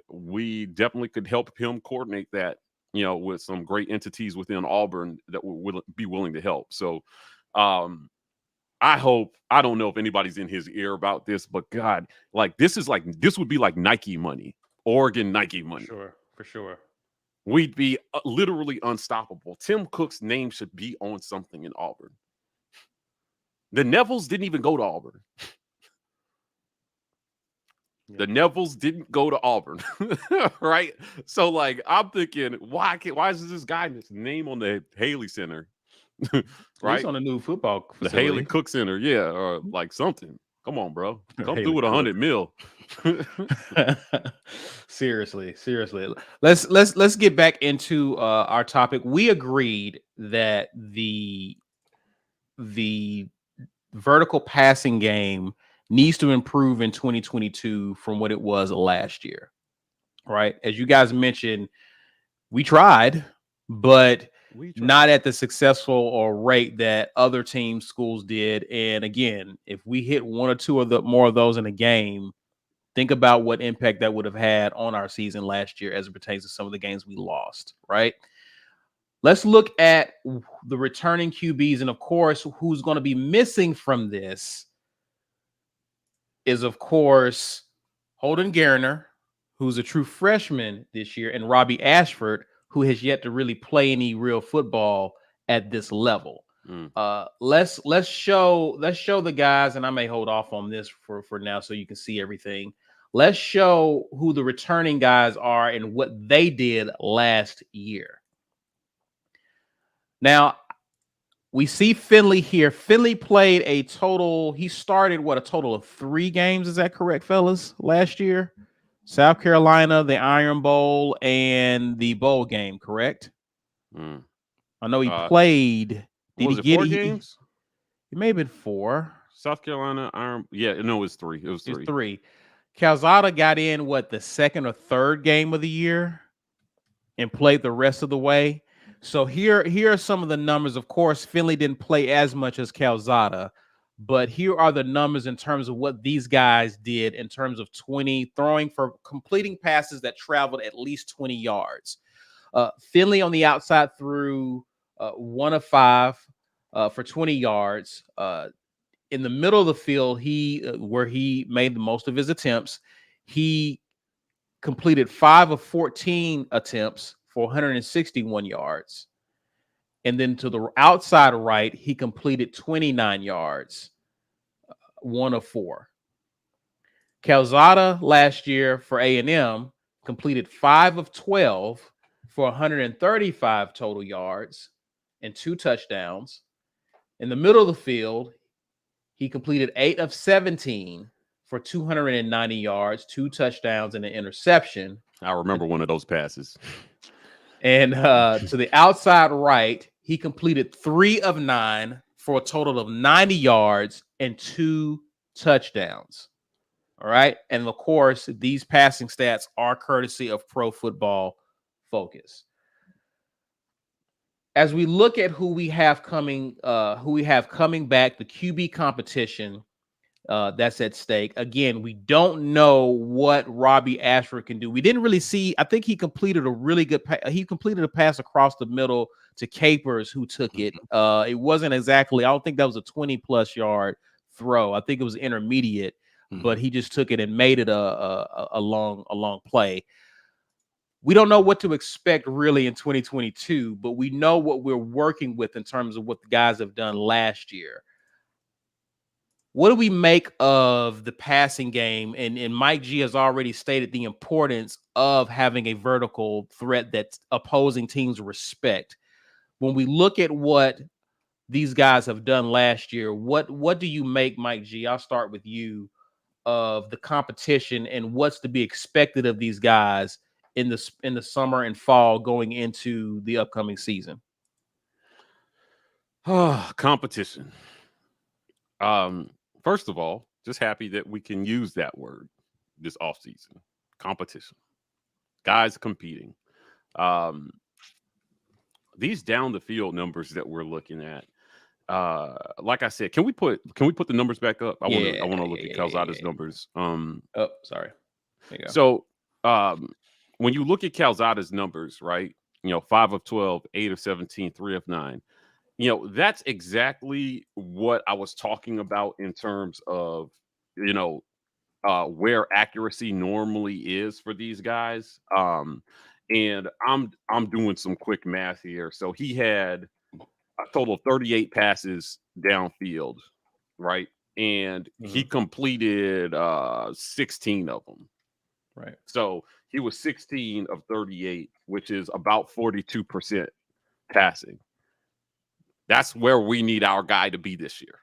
we definitely could help him coordinate that, with some great entities within Auburn that will be willing to help. So I don't know if anybody's in his ear about this, but God, like this would be like Nike money, Oregon Nike money. For sure. We'd be literally unstoppable. Tim Cook's name should be on something in Auburn. The Nevilles didn't even go to Auburn. Yeah. The Nevilles didn't go to Auburn, right? So, like, I'm thinking, why is this guy's name on the Haley Center? Right? He's on a new football facility. The Haley Cook Center, yeah, or like something. Come on, bro. Come through with $100 million. Seriously. Let's get back into our topic. We agreed that the vertical passing game needs to improve in 2022 from what it was last year. Right? As you guys mentioned, we tried, but not at the successful or rate that other teams, schools did. And again, if we hit one or two of more of those in a game, think about what impact that would have had on our season last year as it pertains to some of the games we lost, right? Let's look at the returning QBs. And of course, who's going to be missing from this is, of course, Holden Garner, who's a true freshman this year, and Robbie Ashford, who has yet to really play any real football at this level. Let's show the guys, and I may hold off on this for now so you can see everything. Let's show who the returning guys are and what they did last year. Now, we see Finley here. Finley played he started a total of 3 games. Is that correct, fellas? Last year? South Carolina, the Iron Bowl, and the bowl game, correct? I know he played. Did he get 4 games? It may have been 4. South Carolina, Iron. Yeah, no, it was 3. It was 3. It's 3. Calzada got in the second or third game of the year and played the rest of the way. So here are some of the numbers. Of course, Finley didn't play as much as Calzada, but here are the numbers in terms of what these guys did in terms of completing passes that traveled at least 20 yards. Finley on the outside threw 1 of 5 for 20 yards. In the middle of the field, where he made the most of his attempts, he completed 5 of 14 attempts for 161 yards. And then to the outside right, he completed 29 yards, 1 of 4. Calzada last year for A&M completed 5 of 12 for 135 total yards and 2 touchdowns. In the middle of the field, he completed 8 of 17 for 290 yards, 2 touchdowns, and an interception. I remember one of those passes. And to the outside right, he completed 3 of 9 for a total of 90 yards and 2 touchdowns. All right. And of course, these passing stats are courtesy of Pro Football Focus. As we look at who we have coming back, the QB competition that's at stake. Again, we don't know what Robbie Ashford can do. We didn't really see. I think he completed a really good. He completed a pass across the middle to Capers, who took it. It wasn't exactly. I don't think that was a 20+ yard throw. I think it was intermediate, but he just took it and made it a long play. We don't know what to expect really in 2022, but we know what we're working with in terms of what the guys have done last year. What do we make of the passing game? And Mike G has already stated the importance of having a vertical threat that opposing teams respect. When we look at what these guys have done last year, what do you make, Mike G? I'll start with you, of the competition and what's to be expected of these guys in the summer and fall going into the upcoming season. Competition. First of all, just happy that we can use that word this offseason. Competition. Guys competing. these down the field numbers that we're looking at. Like I said, can we put the numbers back up? I want to look at Calzada's numbers. Oh, sorry. There you go. So when you look at Calzada's numbers, right? 5 of 12, 8 of 17, 3 of 9. That's exactly what I was talking about in terms of, where accuracy normally is for these guys. And I'm doing some quick math here. So he had a total of 38 passes downfield, right? And he completed 16 of them. Right. So he was 16 of 38, which is about 42% passing. That's where we need our guy to be this year.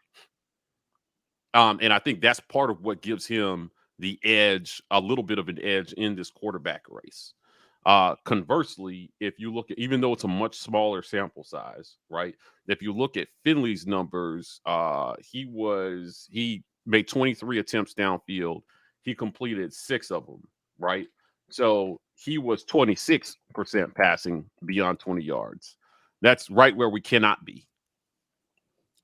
And I think that's part of what gives him the edge, a little bit of an edge in this quarterback race. Conversely, if you look at, even though it's a much smaller sample size, right? If you look at Finley's numbers, he made 23 attempts downfield. He completed 6 of them, right? So he was 26% passing beyond 20 yards. That's right where we cannot be.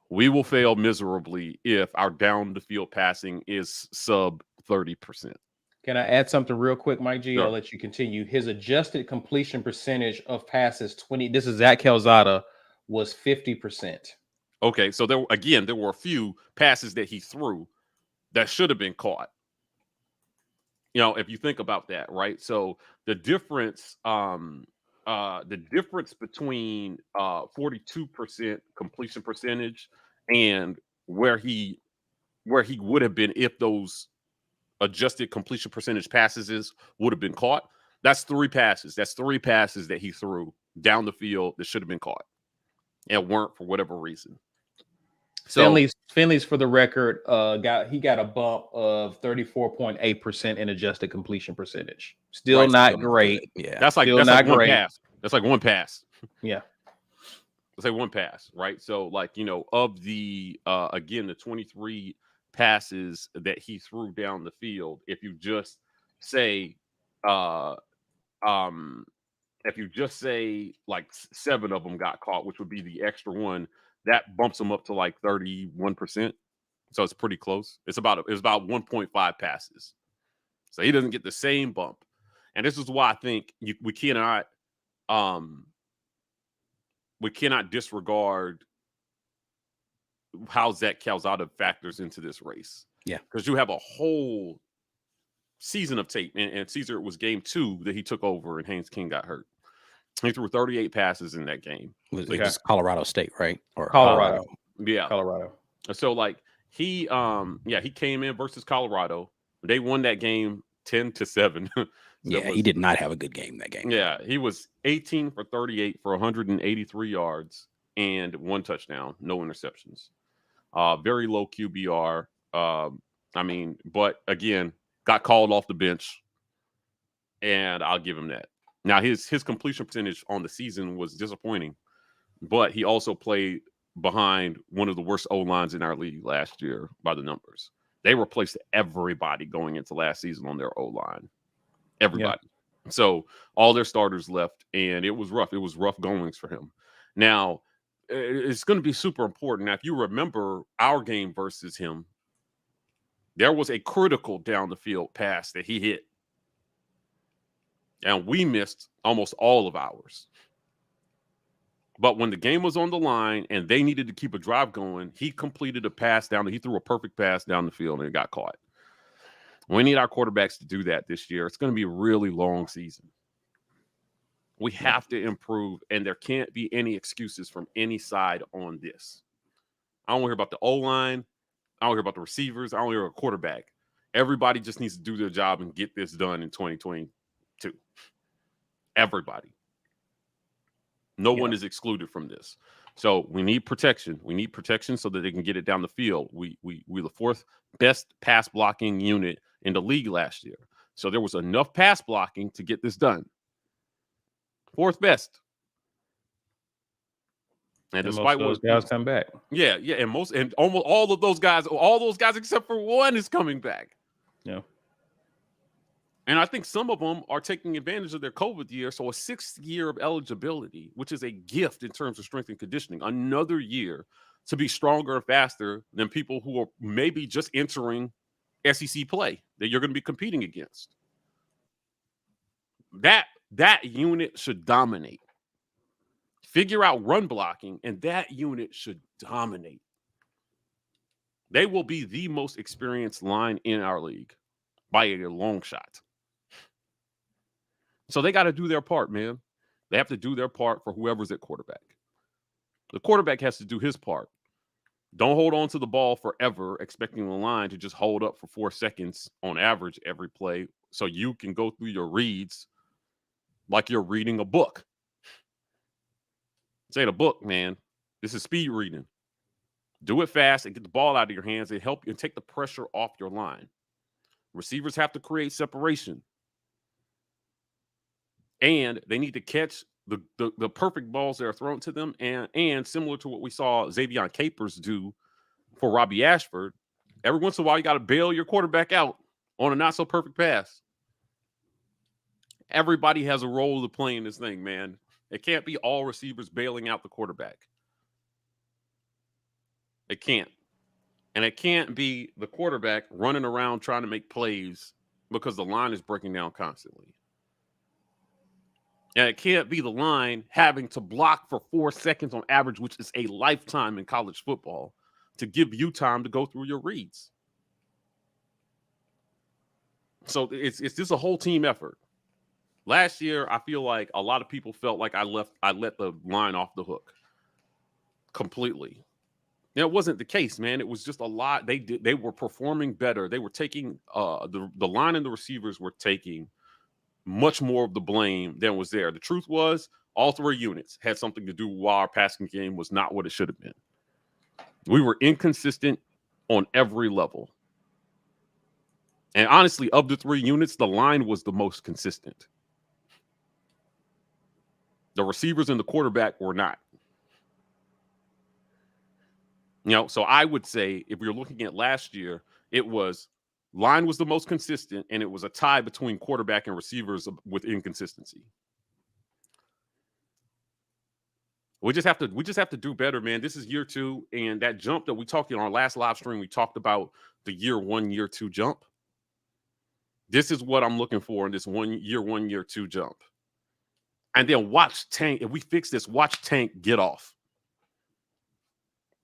We will fail miserably if our down the field passing is sub 30%. Can I add something real quick, Mike G? Sure. I'll let you continue. His adjusted completion percentage of passes, this is Zach Calzada, was 50%. Okay, so there were a few passes that he threw that should have been caught. If you think about that, right? So the difference between 42% completion percentage and where he would have been if those adjusted completion percentage passes would have been caught, that's 3 passes. That's 3 passes that he threw down the field that should have been caught and weren't for whatever reason. So Finley's for the record, got a bump of 34.8% in adjusted completion percentage. Still not great. Yeah, that's like still that's not like one great. pass. That's like one pass. Yeah. Let's say one pass, right? So of the again, the 23 passes that he threw down the field, if you just say like 7 of them got caught, which would be the extra one, that bumps him up to like 31%. So it's pretty close. It's about 1.5 passes. So he doesn't get the same bump. And this is why I think we cannot disregard how Zach Calzada factors into this race. Yeah. Because you have a whole season of tape. And Caesar, it was game 2 that he took over and Haynes King got hurt. He threw 38 passes in that game. It was Colorado State, right? Or Colorado. Yeah. Colorado. So he came in versus Colorado. They won that game 10-7. He did not have a good game that game. Yeah, he was 18 for 38 for 183 yards and 1 touchdown, no interceptions. Very low QBR. But again, got called off the bench, and I'll give him that. Now, his completion percentage on the season was disappointing, but he also played behind one of the worst O-lines in our league last year by the numbers. They replaced everybody going into last season on their O-line. Everybody. Yeah. So all their starters left, and it was rough. It was rough goings for him. Now, it's going to be super important. Now, if you remember our game versus him, there was a critical down the field pass that he hit. And we missed almost all of ours. But when the game was on the line and they needed to keep a drive going, he completed a pass down. He threw a perfect pass down the field and it got caught. We need our quarterbacks to do that this year. It's going to be a really long season. We have to improve, and there can't be any excuses from any side on this. I don't hear about the O-line. I don't hear about the receivers. I don't hear a quarterback. Everybody just needs to do their job and get this done in 2022. Everybody. No one is excluded from this. So we need protection. We need protection so that they can get it down the field. We're the 4th best pass blocking unit in the league last year. So there was enough pass blocking to get this done. 4th best. And despite those guys come back. Yeah, and almost all those guys except for one is coming back. Yeah. And I think some of them are taking advantage of their COVID year. So a 6th year of eligibility, which is a gift in terms of strength and conditioning, another year to be stronger and faster than people who are maybe just entering SEC play that you're going to be competing against. That unit should dominate. Figure out run blocking, and that unit should dominate. They will be the most experienced line in our league by a long shot. So they got to do their part, man. They have to do their part for whoever's at quarterback. The quarterback has to do his part. Don't hold on to the ball forever, expecting the line to just hold up for 4 seconds on average every play so you can go through your reads like you're reading a book. This ain't a book, man. This is speed reading. Do it fast and get the ball out of your hands and help you take the pressure off your line. Receivers have to create separation. And they need to catch the perfect balls that are thrown to them. And similar to what we saw Xavier Capers do for Robbie Ashford, every once in a while you got to bail your quarterback out on a not-so-perfect pass. Everybody has a role to play in this thing, man. It can't be all receivers bailing out the quarterback. It can't. And it can't be the quarterback running around trying to make plays because the line is breaking down constantly. And it can't be the line having to block for 4 seconds on average, which is a lifetime in college football, to give you time to go through your reads. So it's just a whole team effort. Last year, I feel like a lot of people felt like I let the line off the hook completely. And it wasn't the case, man. It was just a lot. They were performing better. They were taking the line and the receivers were taking much more of the blame than was there. The truth was all 3 units had something to do while our passing game was not what it should have been. We were inconsistent on every level. And honestly, of the 3 units, the line was the most consistent. The receivers and the quarterback were not. So I would say if you're looking at last year, it was line was the most consistent, and it was a tie between quarterback and receivers with inconsistency. We just have to do better, man. This is year 2, and that jump that we talked in our last live stream, we talked about the year 1, year 2 jump. This is what I'm looking for in this 1 year 2 jump. And then watch Tank. If we fix this, watch Tank get off.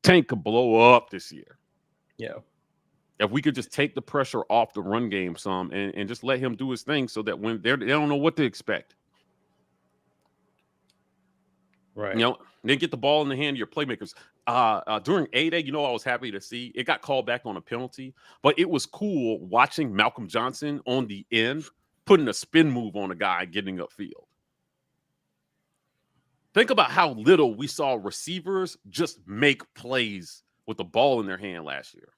Tank could blow up this year. Yeah. If we could just take the pressure off the run game some and just let him do his thing so that when they don't know what to expect. Right. Then get the ball in the hand of your playmakers. During A-Day, I was happy to see it got called back on a penalty, but it was cool watching Malcolm Johnson on the end putting a spin move on a guy getting upfield. Think about how little we saw receivers just make plays with the ball in their hand last year.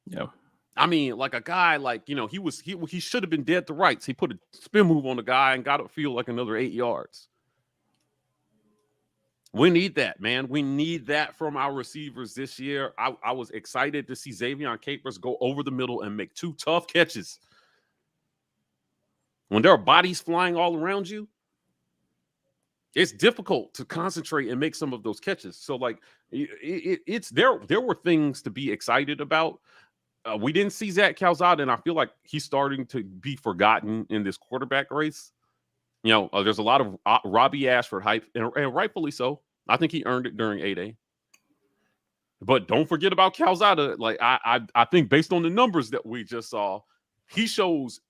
Yeah. I mean, like a guy he should have been dead to rights. He put a spin move on the guy and got upfield like another 8 yards. We need that, man. We need that from our receivers this year. I was excited to see Xavier Capers go over the middle and make 2 tough catches. When there are bodies flying all around you, it's difficult to concentrate and make some of those catches. So, there were things to be excited about. We didn't see Zach Calzada, and I feel like he's starting to be forgotten in this quarterback race. There's a lot of Robbie Ashford hype, and rightfully so. I think he earned it during A-Day. But don't forget about Calzada. I think based on the numbers that we just saw, he shows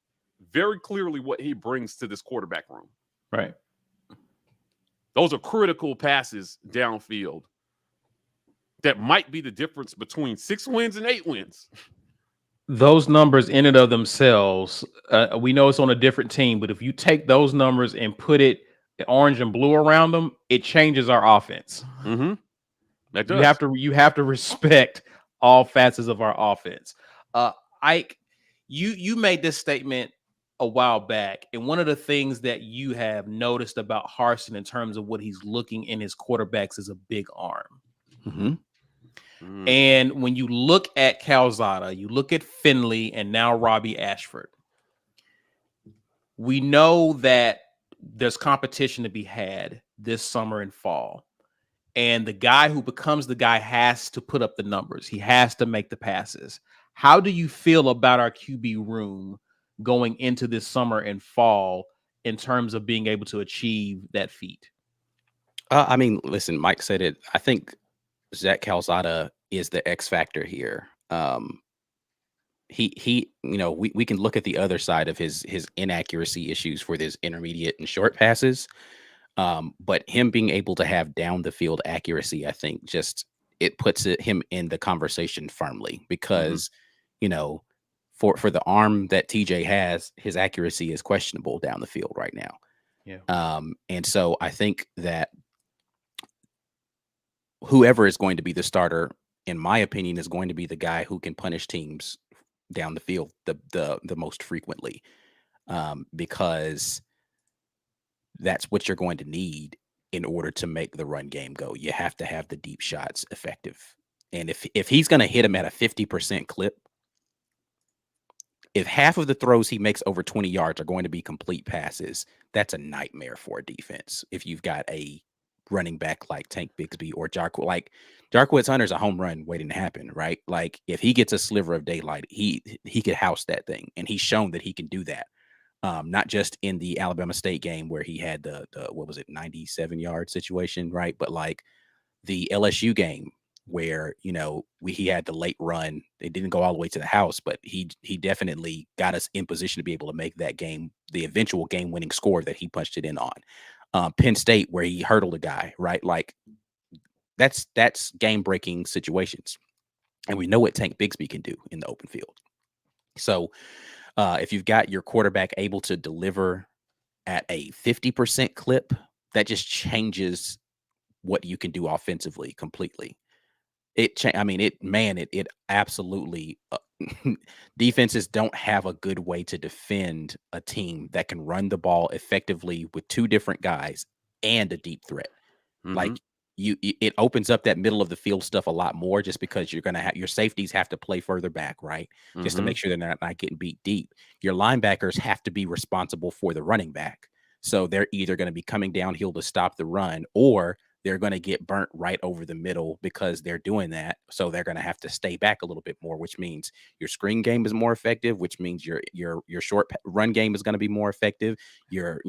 very clearly what he brings to this quarterback room. Right. Those are critical passes downfield that might be the difference between 6 wins and 8 wins. Those numbers in and of themselves, we know it's on a different team, but if you take those numbers and put it orange and blue around them, it changes our offense. Mm-hmm. That does. You have to respect all facets of our offense. Ike, you made this statement a while back, and one of the things that you have noticed about Harsin in terms of what he's looking in his quarterbacks is a big arm. Mm-hmm. And when you look at Calzada, you look at Finley, and now Robbie Ashford, we know that there's competition to be had this summer and fall. And the guy who becomes the guy has to put up the numbers. He has to make the passes. How do you feel about our QB room going into this summer and fall in terms of being able to achieve that feat? I mean, listen, Mike said it. I think Zach Calzada is the X factor here. We can look at the other side of his inaccuracy issues for his intermediate and short passes. But him being able to have down the field accuracy, I think just it puts him in the conversation firmly because, for the arm that TJ has, his accuracy is questionable down the field right now. Yeah. And so I think that whoever is going to be the starter, in my opinion, is going to be the guy who can punish teams down the field the most frequently, because that's what you're going to need in order to make the run game go. You have to have the deep shots effective. And if he's going to hit him at a 50% clip, if half of the throws he makes over 20 yards are going to be complete passes, that's a nightmare for a defense. If you've got a running back like Tank Bigsby or Jarquez Hunter's a home run waiting to happen, right? Like if he gets a sliver of daylight, he could house that thing. And he's shown that he can do that. Not just in the Alabama State game where he had the 97-yard situation, right? But like the LSU game where he had the late run. It didn't go all the way to the house, but he definitely got us in position to be able to make that game the eventual game-winning score that he punched it in on. Penn State where he hurdled a guy, right? Like that's game-breaking situations, and we know what Tank Bigsby can do in the open field. So if you've got your quarterback able to deliver at a 50% clip, that just changes what you can do offensively completely. It absolutely defenses don't have a good way to defend a team that can run the ball effectively with two different guys and a deep threat. Mhm. Like it opens up that middle of the field stuff a lot more, just because you're going to have your safeties have to play further back, right? Just to Mhm. make sure they're not getting beat deep. Your linebackers have to be responsible for the running back. So they're either going to be coming downhill to stop the run, or they're going to get burnt right over the middle because they're doing that. So they're going to have to stay back a little bit more, which means your screen game is more effective, which means your short run game is going to be more effective. Your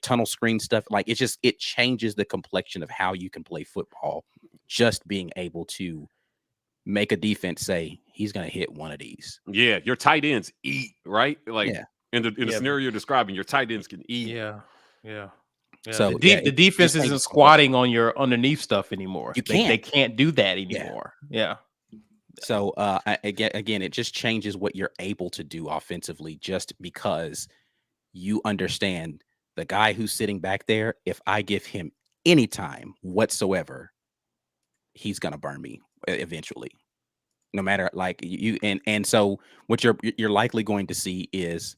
tunnel screen stuff, like it changes the complexion of how you can play football. Just being able to make a defense say he's going to hit one of these. Yeah, your tight ends eat, right? Like Yeah. in the Yeah. scenario you're describing, your tight ends can eat. Yeah. So the defense just isn't squatting on your underneath stuff anymore. You They can't. can't do that anymore. Yeah. So again, it just changes what you're able to do offensively, just because you understand the guy who's sitting back there. If I give him any time whatsoever, he's gonna burn me eventually. No matter like you and so what you're likely going to see is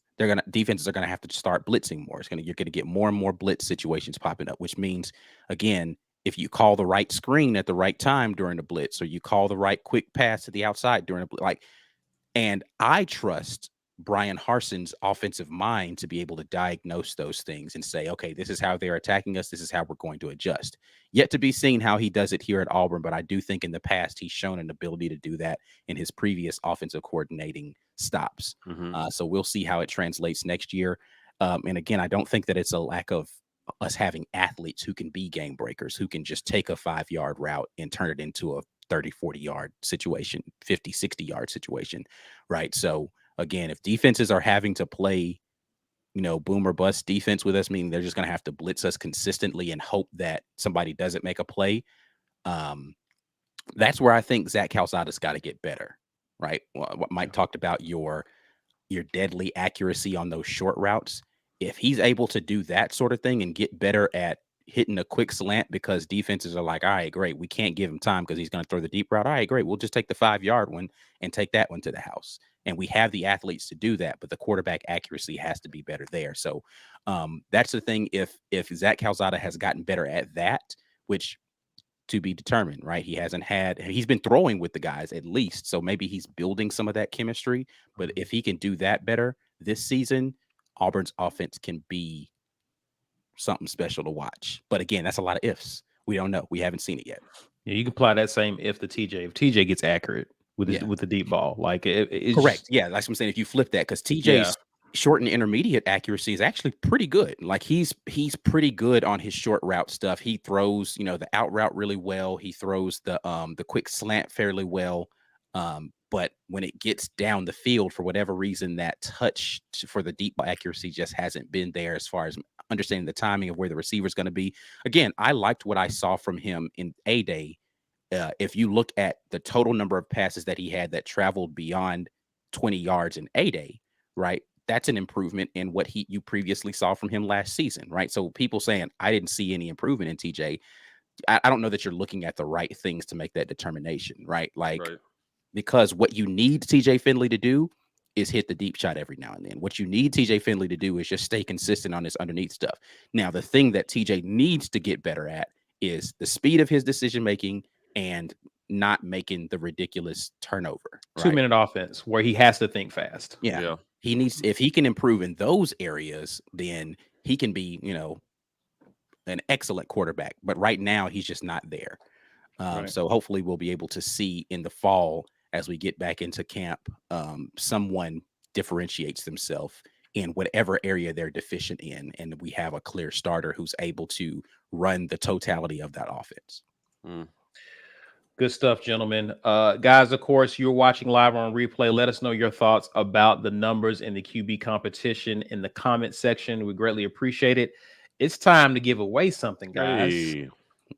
defenses are gonna have to start blitzing more. You're gonna get more and more blitz situations popping up, which means again, if you call the right screen at the right time during the blitz, or you call the right quick pass to the outside during a blitz, and I trust Bryan Harsin's offensive mind to be able to diagnose those things and say, okay, this is how they're attacking us. This is how we're going to adjust. Yet to be seen how he does it here at Auburn, but I do think in the past he's shown an ability to do that in his previous offensive coordinating stops. Mhm. So we'll see how it translates next year. And again, I don't think that it's a lack of us having athletes who can be game breakers, who can just take a 5-yard route and turn it into a 30-40 yard situation, 50-60 yard situation, right? So again, if defenses are having to play boom or bust defense with us, meaning they're just going to have to blitz us consistently and hope that somebody doesn't make a play, that's where I think Zach Calzada's got to get better, right? What Mike talked about, your deadly accuracy on those short routes. If he's able to do that sort of thing and get better at hitting a quick slant, because defenses are like, all right, great, we can't give him time because he's going to throw the deep route. All right, great, we'll just take the 5-yard one and take that one to the house. And we have the athletes to do that, but the quarterback accuracy has to be better there. So that's the thing. If Zach Calzada has gotten better at that, which to be determined, right? He's been throwing with the guys at least. So maybe he's building some of that chemistry. But if he can do that better this season, Auburn's offense can be something special to watch. But again, that's a lot of ifs. We don't know. We haven't seen it yet. Yeah, you can apply that same if to TJ. If TJ gets accurate with Yeah. with the deep ball, like it's Correct. just- Yeah, that's what I'm saying. If you flip that, because Yeah. TJ's short and intermediate accuracy is actually pretty good. Like he's pretty good on his short route stuff. He throws, the out route really well. He throws the quick slant fairly well. But when it gets down the field, for whatever reason, that touch for the deep ball accuracy just hasn't been there as far as understanding the timing of where the receiver is going to be. Again, I liked what I saw from him in A-Day. If you look at the total number of passes that he had that traveled beyond 20 yards in A-Day, right? That's an improvement in what you previously saw from him last season, right? So people saying, I didn't see any improvement in TJ. I don't know that you're looking at the right things to make that determination, right? Like, Right. because what you need TJ Finley to do is hit the deep shot every now and then. What you need TJ Finley to do is just stay consistent on this underneath stuff. Now, the thing that TJ needs to get better at is the speed of his decision making and not making the ridiculous turnover. Right? 2-minute offense where he has to think fast. Yeah. He needs, if he can improve in those areas, then he can be, an excellent quarterback. But right now, he's just not there. Right. So hopefully we'll be able to see in the fall, as we get back into camp, someone differentiates themselves in whatever area they're deficient in, and we have a clear starter who's able to run the totality of that offense. Good stuff, gentlemen. Guys, of course, you're watching live on replay. Let us know your thoughts about the numbers in the QB competition in the comment section. We greatly appreciate it. It's time to give away something, guys. Hey.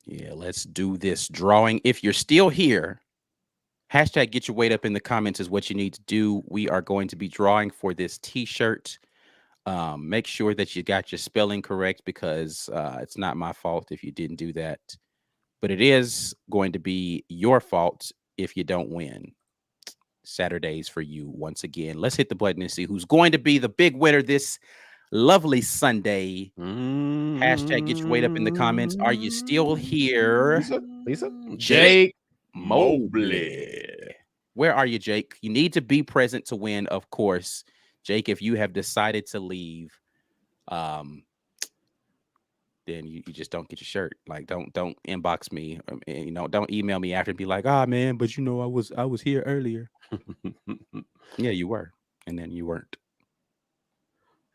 Yeah, let's do this drawing. If you're still here, hashtag get your weight up in the comments is what you need to do. We are going to be drawing for this t-shirt. Make sure that you got your spelling correct, because it's not my fault if you didn't do that. But it is going to be your fault if you don't win. Saturdays for you once again. Let's hit the button and see who's going to be the big winner this lovely Sunday. Hashtag get your weight up in the comments. Are you still here? Lisa? Jake Mobley. Where are you, Jake? You need to be present to win, of course. Jake, if you have decided to leave, then you just don't get your shirt. Like, don't inbox me, don't email me after and be like, man, but I was here earlier. Yeah, you were, and then you weren't.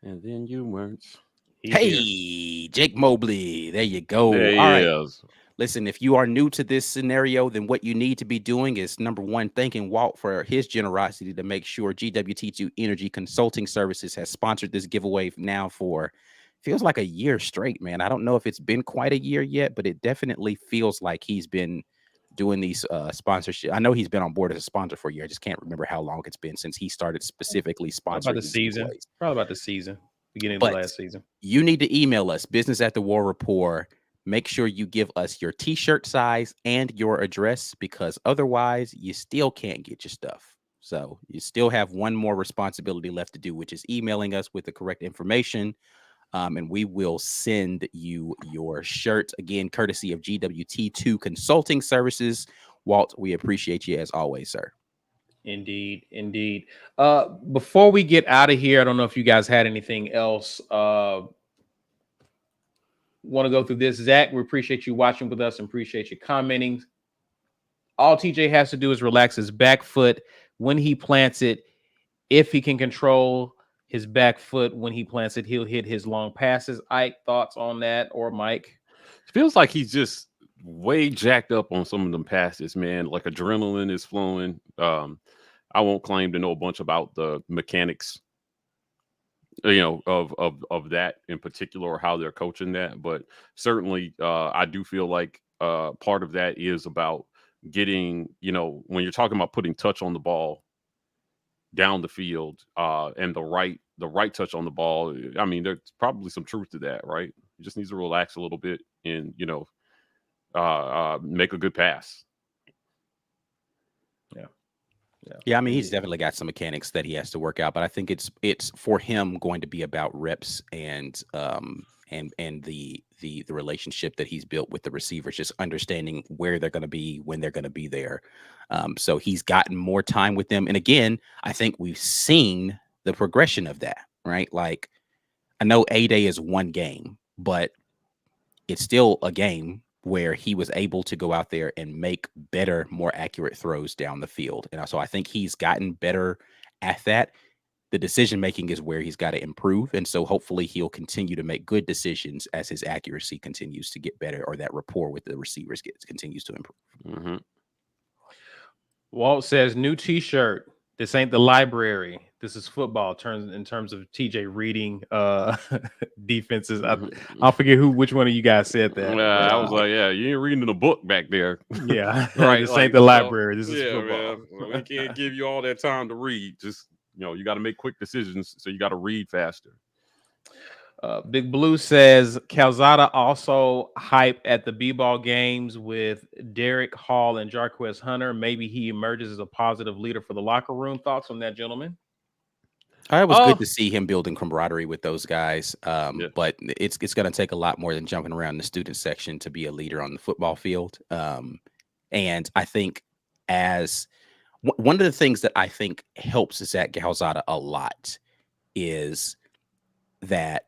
And then you weren't. Hey, Jake Mobley, there you go. There he All right. is. Listen, if you are new to this scenario, then what you need to be doing is, number one, thanking Walt for his generosity to make sure GWT2 Energy Consulting Services has sponsored this giveaway now for, feels like a year straight, man. I don't know if it's been quite a year yet, but it definitely feels like he's been doing these sponsorship. I know he's been on board as a sponsor for a year. I just can't remember how long it's been since he started specifically sponsoring about the season. giveaways. Probably about the season, beginning of the last season. You need to email us, business@the-War Rapport. Make sure you give us your t-shirt size and your address, because otherwise you still can't get your stuff. So you still have one more responsibility left to do, which is emailing us with the correct information. And we will send you your shirt, again, courtesy of GWT2 Consulting Services. Walt, we appreciate you as always, sir. Indeed. Before we get out of here, I don't know if you guys had anything else. Want to go through this? Zach, we appreciate you watching with us and appreciate you commenting. All TJ has to do is relax his back foot when he plants it. If he can control his back foot when he plants it, he'll hit his long passes. Ike, thoughts on that? Or Mike? It feels like he's just way jacked up on some of them passes, man. Like adrenaline is flowing. I won't claim to know a bunch about the mechanics, of that in particular, or how they're coaching that. But certainly I do feel like part of that is about getting, when you're talking about putting touch on the ball down the field, and the right touch on the ball. I mean, there's probably some truth to that, right? He just needs to relax a little bit and, make a good pass. Yeah, I mean, he's definitely got some mechanics that he has to work out, but I think it's for him going to be about reps and the relationship that he's built with the receivers, just understanding where they're going to be, when they're going to be there. So he's gotten more time with them. And again, I think we've seen the progression of that, right? Like, I know A-Day is one game, but it's still a game where he was able to go out there and make better, more accurate throws down the field. And so I think he's gotten better at that. The decision making is where he's got to improve. And so hopefully he'll continue to make good decisions as his accuracy continues to get better, or that rapport with the receivers continues to improve. Mm-hmm. Walt says, new t-shirt. This ain't the library. This is football. In terms of TJ reading defenses. I'll forget which one of you guys said that. I was like, yeah, you ain't reading the book back there. Yeah. Right. This ain't the library. This is football. Man. We can't give you all that time to read. Just, you got to make quick decisions. So you got to read faster. Big Blue says Calzada also hype at the B-ball games with Derek Hall and Jarquez Hunter. Maybe he emerges as a positive leader for the locker room. Thoughts on that, gentlemen? It was good to see him building camaraderie with those guys. But it's going to take a lot more than jumping around the student section to be a leader on the football field. And I think as one of the things that I think helps Zach Calzada a lot is that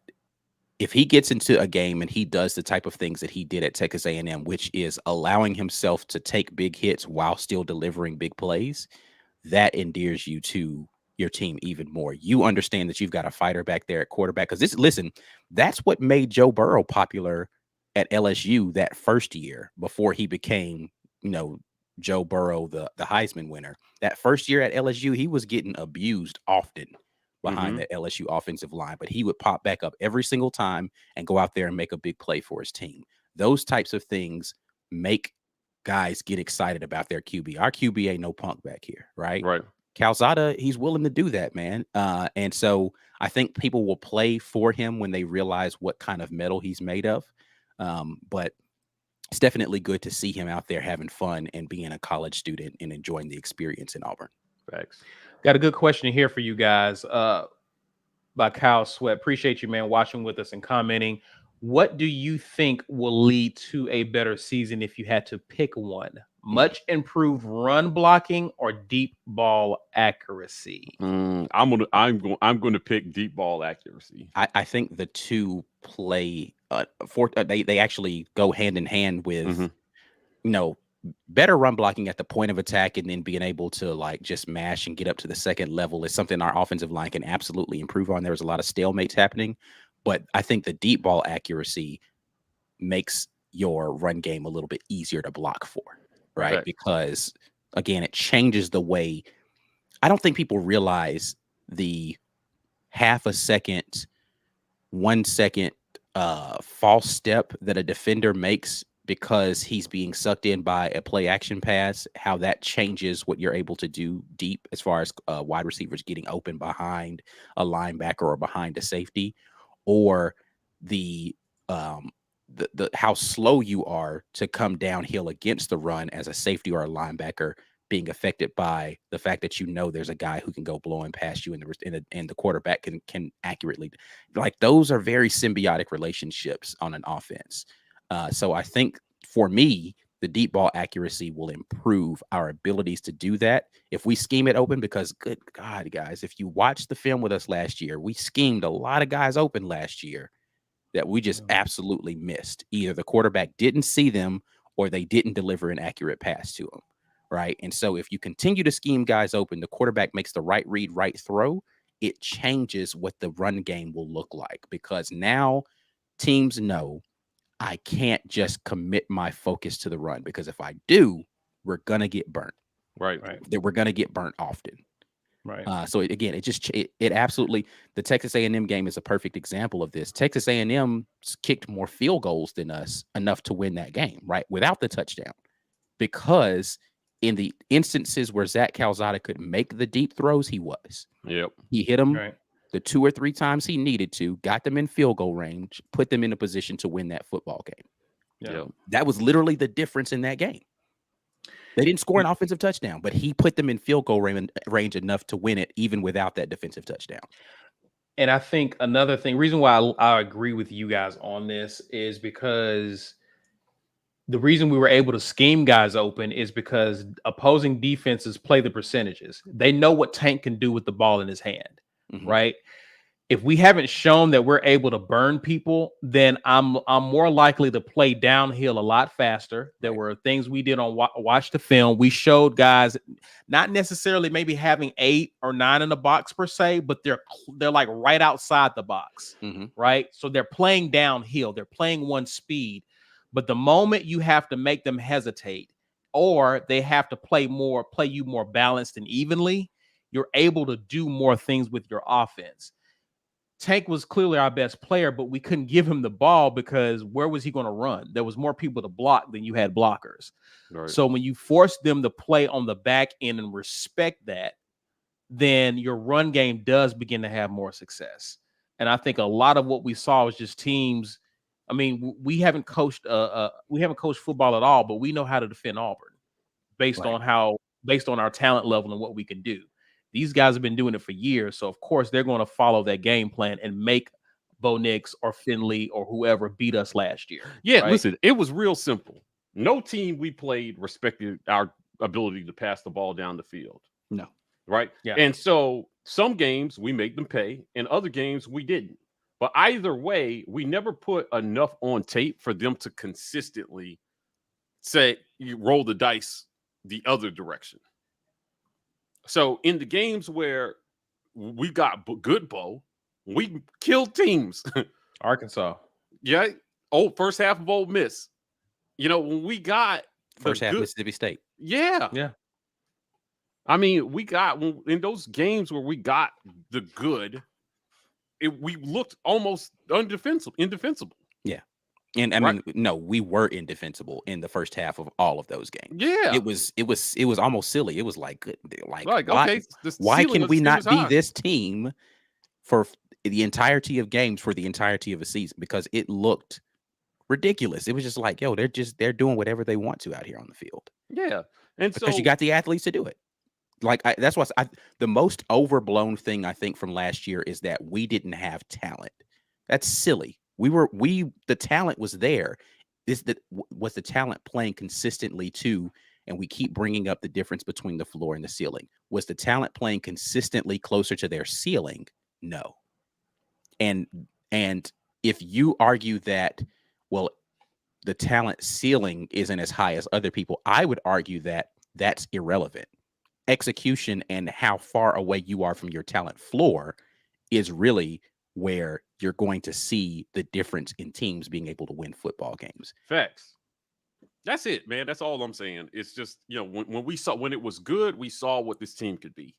if he gets into a game and he does the type of things that he did at Texas A&M, which is allowing himself to take big hits while still delivering big plays, that endears you to your team even more. You understand that you've got a fighter back there at quarterback, because that's what made Joe Burrow popular at LSU that first year before he became, Joe Burrow, the Heisman winner. That first year at LSU, he was getting abused often behind the LSU offensive line, but he would pop back up every single time and go out there and make a big play for his team. Those types of things make guys get excited about their QB. Our QB ain't no punk back here, right? Right. Calzada, he's willing to do that, man. And so I think people will play for him when they realize what kind of metal he's made of. But it's definitely good to see him out there having fun and being a college student and enjoying the experience in Auburn. Facts. Got a good question here for you guys by Kyle Sweat. Appreciate you, man, watching with us and commenting. What do you think will lead to a better season if you had to pick one? Much improved run blocking or deep ball accuracy? I'm going to pick deep ball accuracy. I think the two play they actually go hand in hand with better run blocking at the point of attack, and then being able to just mash and get up to the second level is something our offensive line can absolutely improve on. There's a lot of stalemates happening, but I think the deep ball accuracy makes your run game a little bit easier to block for, right? Because again, it changes the way. I don't think people realize the half a second, 1 second false step that a defender makes because he's being sucked in by a play action pass, how that changes what you're able to do deep as far as wide receivers getting open behind a linebacker or behind a safety, or the how slow you are to come downhill against the run as a safety or a linebacker, being affected by the fact that there's a guy who can go blowing past you and the quarterback can accurately. Those are very symbiotic relationships on an offense. So I think for me, the deep ball accuracy will improve our abilities to do that if we scheme it open, because good God, guys, if you watch the film with us last year, we schemed a lot of guys open last year that we just absolutely missed. Either the quarterback didn't see them or they didn't deliver an accurate pass to them, right? And so if you continue to scheme guys open, the quarterback makes the right read, right throw, it changes what the run game will look like, because now teams know I can't just commit my focus to the run, because if I do, we're going to get burnt. Right. That we're going to get burnt often. Right. So it absolutely, the Texas A&M game is a perfect example of this. Texas A&M kicked more field goals than us, enough to win that game, right? Without the touchdown, because in the instances where Zach Calzada could make the deep throws, he hit them. Right. The 2 or 3 times he needed to, got them in field goal range, put them in a position to win that football game. Yeah. That was literally the difference in that game. They didn't score an offensive touchdown, but he put them in field goal range enough to win it, even without that defensive touchdown. And I think another thing, reason why I agree with you guys on this is because the reason we were able to scheme guys open is because opposing defenses play the percentages. They know what Tank can do with the ball in his hand. Right. if we haven't shown that we're able to burn people, then I'm more likely to play downhill a lot faster. There Right. were things we did on watch the film. We showed guys not necessarily maybe having 8 or 9 in the box per se, but they're like right outside the box, right? So they're playing downhill. They're playing one speed. But the moment you have to make them hesitate, or they have to play you more balanced and evenly, you're able to do more things with your offense. Tank was clearly our best player, but we couldn't give him the ball because where was he going to run? There was more people to block than you had blockers. Right. So when you force them to play on the back end and respect that, then your run game does begin to have more success. And I think a lot of what we saw was just teams. I mean, we haven't coached football at all, but we know how to defend Auburn based on our talent level and what we can do. These guys have been doing it for years, so of course they're going to follow that game plan and make Bo Nix or Finley or whoever beat us last year. Yeah, right? listen, it was real simple. No team we played respected our ability to pass the ball down the field. No. Right? Yeah. And so some games we made them pay, and other games we didn't. But either way, we never put enough on tape for them to consistently say, you roll the dice the other direction. So in the games where we got good Bo, we killed teams. Arkansas. Yeah. First half of Ole Miss. When we got first half Mississippi State. Yeah. Yeah. I mean, we got in those games where we got the good, we looked almost indefensible. Yeah. And I mean, no, we were indefensible in the first half of all of those games. Yeah. It was almost silly. It was like okay, why can we not be this team for the entirety of games for the entirety of a season? Because it looked ridiculous. It was just like, yo, they're doing whatever they want to out here on the field. Yeah. And because you got the athletes to do it. Like that's what the most overblown thing I think from last year is that we didn't have talent. That's silly. The talent was there. Was the talent playing consistently too? And we keep bringing up the difference between the floor and the ceiling. Was the talent playing consistently closer to their ceiling? No. And if you argue that, well, the talent ceiling isn't as high as other people, I would argue that that's irrelevant. Execution and how far away you are from your talent floor is really where you're going to see the difference in teams being able to win football games. Facts. That's it, man. That's all I'm saying. It's just, when it was good, we saw what this team could be.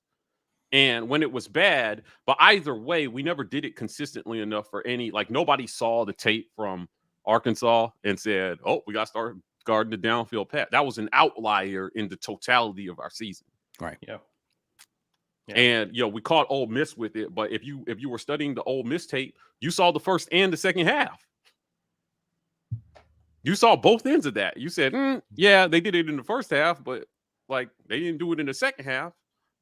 And when it was bad, but either way, we never did it consistently enough for nobody saw the tape from Arkansas and said, oh, we got to start guarding the downfield pass. That was an outlier in the totality of our season. Right. Yeah. And we caught Ole Miss with it, but if you were studying the Ole Miss tape, you saw the first and the second half. You saw both ends of that. You said, yeah, they did it in the first half, but they didn't do it in the second half.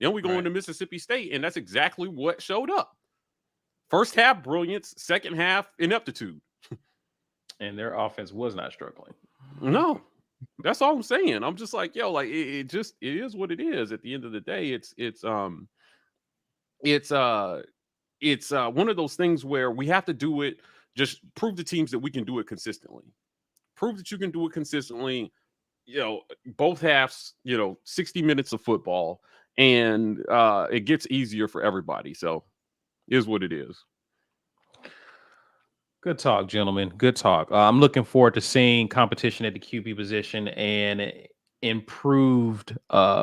Then we go into Mississippi State, and that's exactly what showed up. First half brilliance, second half ineptitude. And their offense was not struggling. No. That's all I'm saying. I'm just like, yo, it is what it is. At the end of the day, it's one of those things where we have to do it. Just prove to teams that we can do it consistently. Prove that you can do it consistently. Both halves. 60 minutes of football, and it gets easier for everybody. So, is what it is. Good talk, gentlemen. Good talk. I'm looking forward to seeing competition at the QB position and improved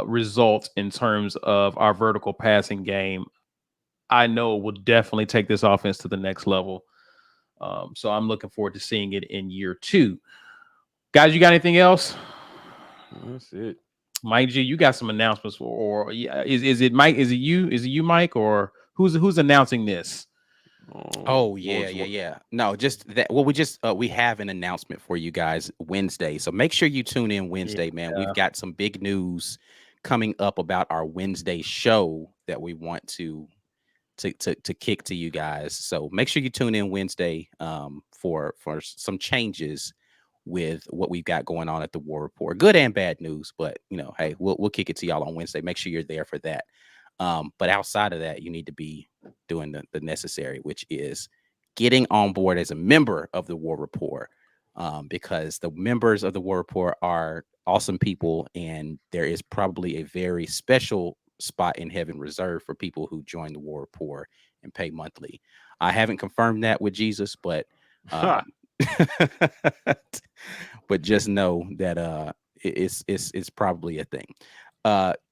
results in terms of our vertical passing game. I know will definitely take this offense to the next level. So I'm looking forward to seeing it in year 2. Guys, you got anything else? That's it. Mike G, you got some announcements is it Mike? Is it you, Mike, or who's announcing this? Oh yeah. No, just that. Well, we have an announcement for you guys Wednesday, so make sure you tune in Wednesday, man. We've got some big news coming up about our Wednesday show that we want to kick to you guys. So make sure you tune in Wednesday for some changes with what we've got going on at the War Rapport. Good and bad news, but hey, we'll kick it to y'all on Wednesday. Make sure you're there for that. But outside of that, you need to be doing the necessary, which is getting on board as a member of the War Rapport, because the members of the War Rapport are awesome people, and there is probably a very special spot in heaven reserved for people who join the War Rapport and pay monthly. I haven't confirmed that with Jesus, but but just know that it's probably a thing.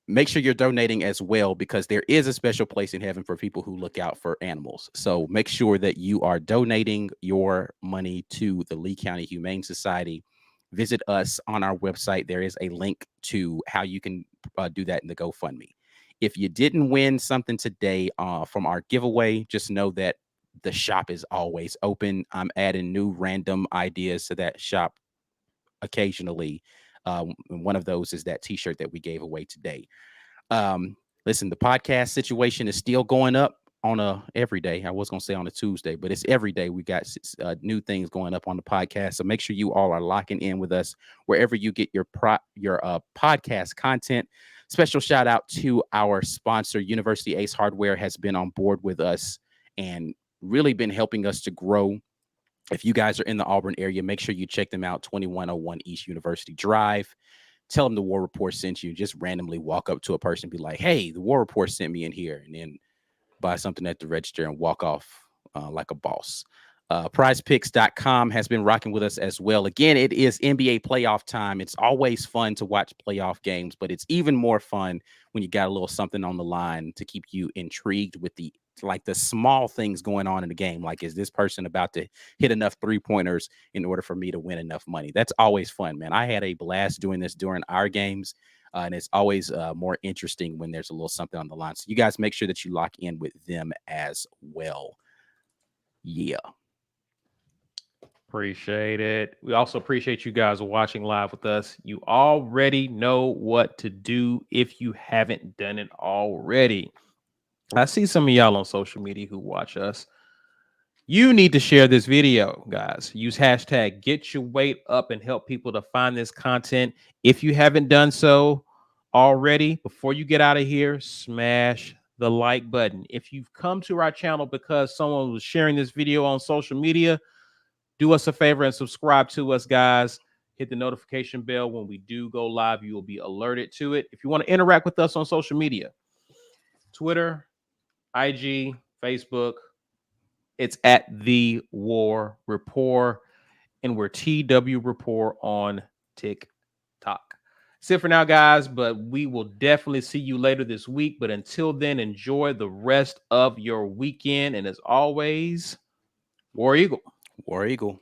Make sure you're donating as well, because there is a special place in heaven for people who look out for animals. So make sure that you are donating your money to the Lee County Humane Society. Visit us on our website. There is a link to how you can do that in the GoFundMe. If you didn't win something today from our giveaway, just know that the shop is always open. I'm adding new random ideas to that shop occasionally. One of those is that t-shirt that we gave away today. Listen, the podcast situation is still going up on a every day. I was going to say on a Tuesday, but it's every day. We got new things going up on the podcast. So make sure you all are locking in with us wherever you get your podcast content. Special shout out to our sponsor, University Ace Hardware, has been on board with us and really been helping us to grow. If you guys are in the Auburn area, make sure you check them out, 2101 East University Drive. Tell them the War Rapport sent you. Just randomly walk up to a person and be like, hey, the War Rapport sent me in here, and then buy something at the register and walk off like a boss. PrizePicks.com has been rocking with us as well. Again, it is NBA playoff time. It's always fun to watch playoff games, but it's even more fun when you got a little something on the line to keep you intrigued with the small things going on in the game. Like, is this person about to hit enough 3-pointers in order for me to win enough money? That's always fun, man. I had a blast doing this during our games, and it's always more interesting when there's a little something on the line. So you guys make sure that you lock in with them as well. Yeah. Appreciate it. We also appreciate you guys watching live with us. You already know what to do if you haven't done it already. I see some of y'all on social media who watch us. You need to share this video, guys. Use hashtag Get Your Weight Up and help people to find this content. If you haven't done so already, before you get out of here, smash the like button. If you've come to our channel because someone was sharing this video on social media, do us a favor and subscribe to us, guys. Hit the notification bell. When we do go live, you will be alerted to it. If you want to interact with us on social media, Twitter, IG, Facebook, it's at The War Rapport, and we're TW Rapport on TikTok. That's it for now, guys, but we will definitely see you later this week. But until then, enjoy the rest of your weekend. And as always, War Eagle. War Eagle.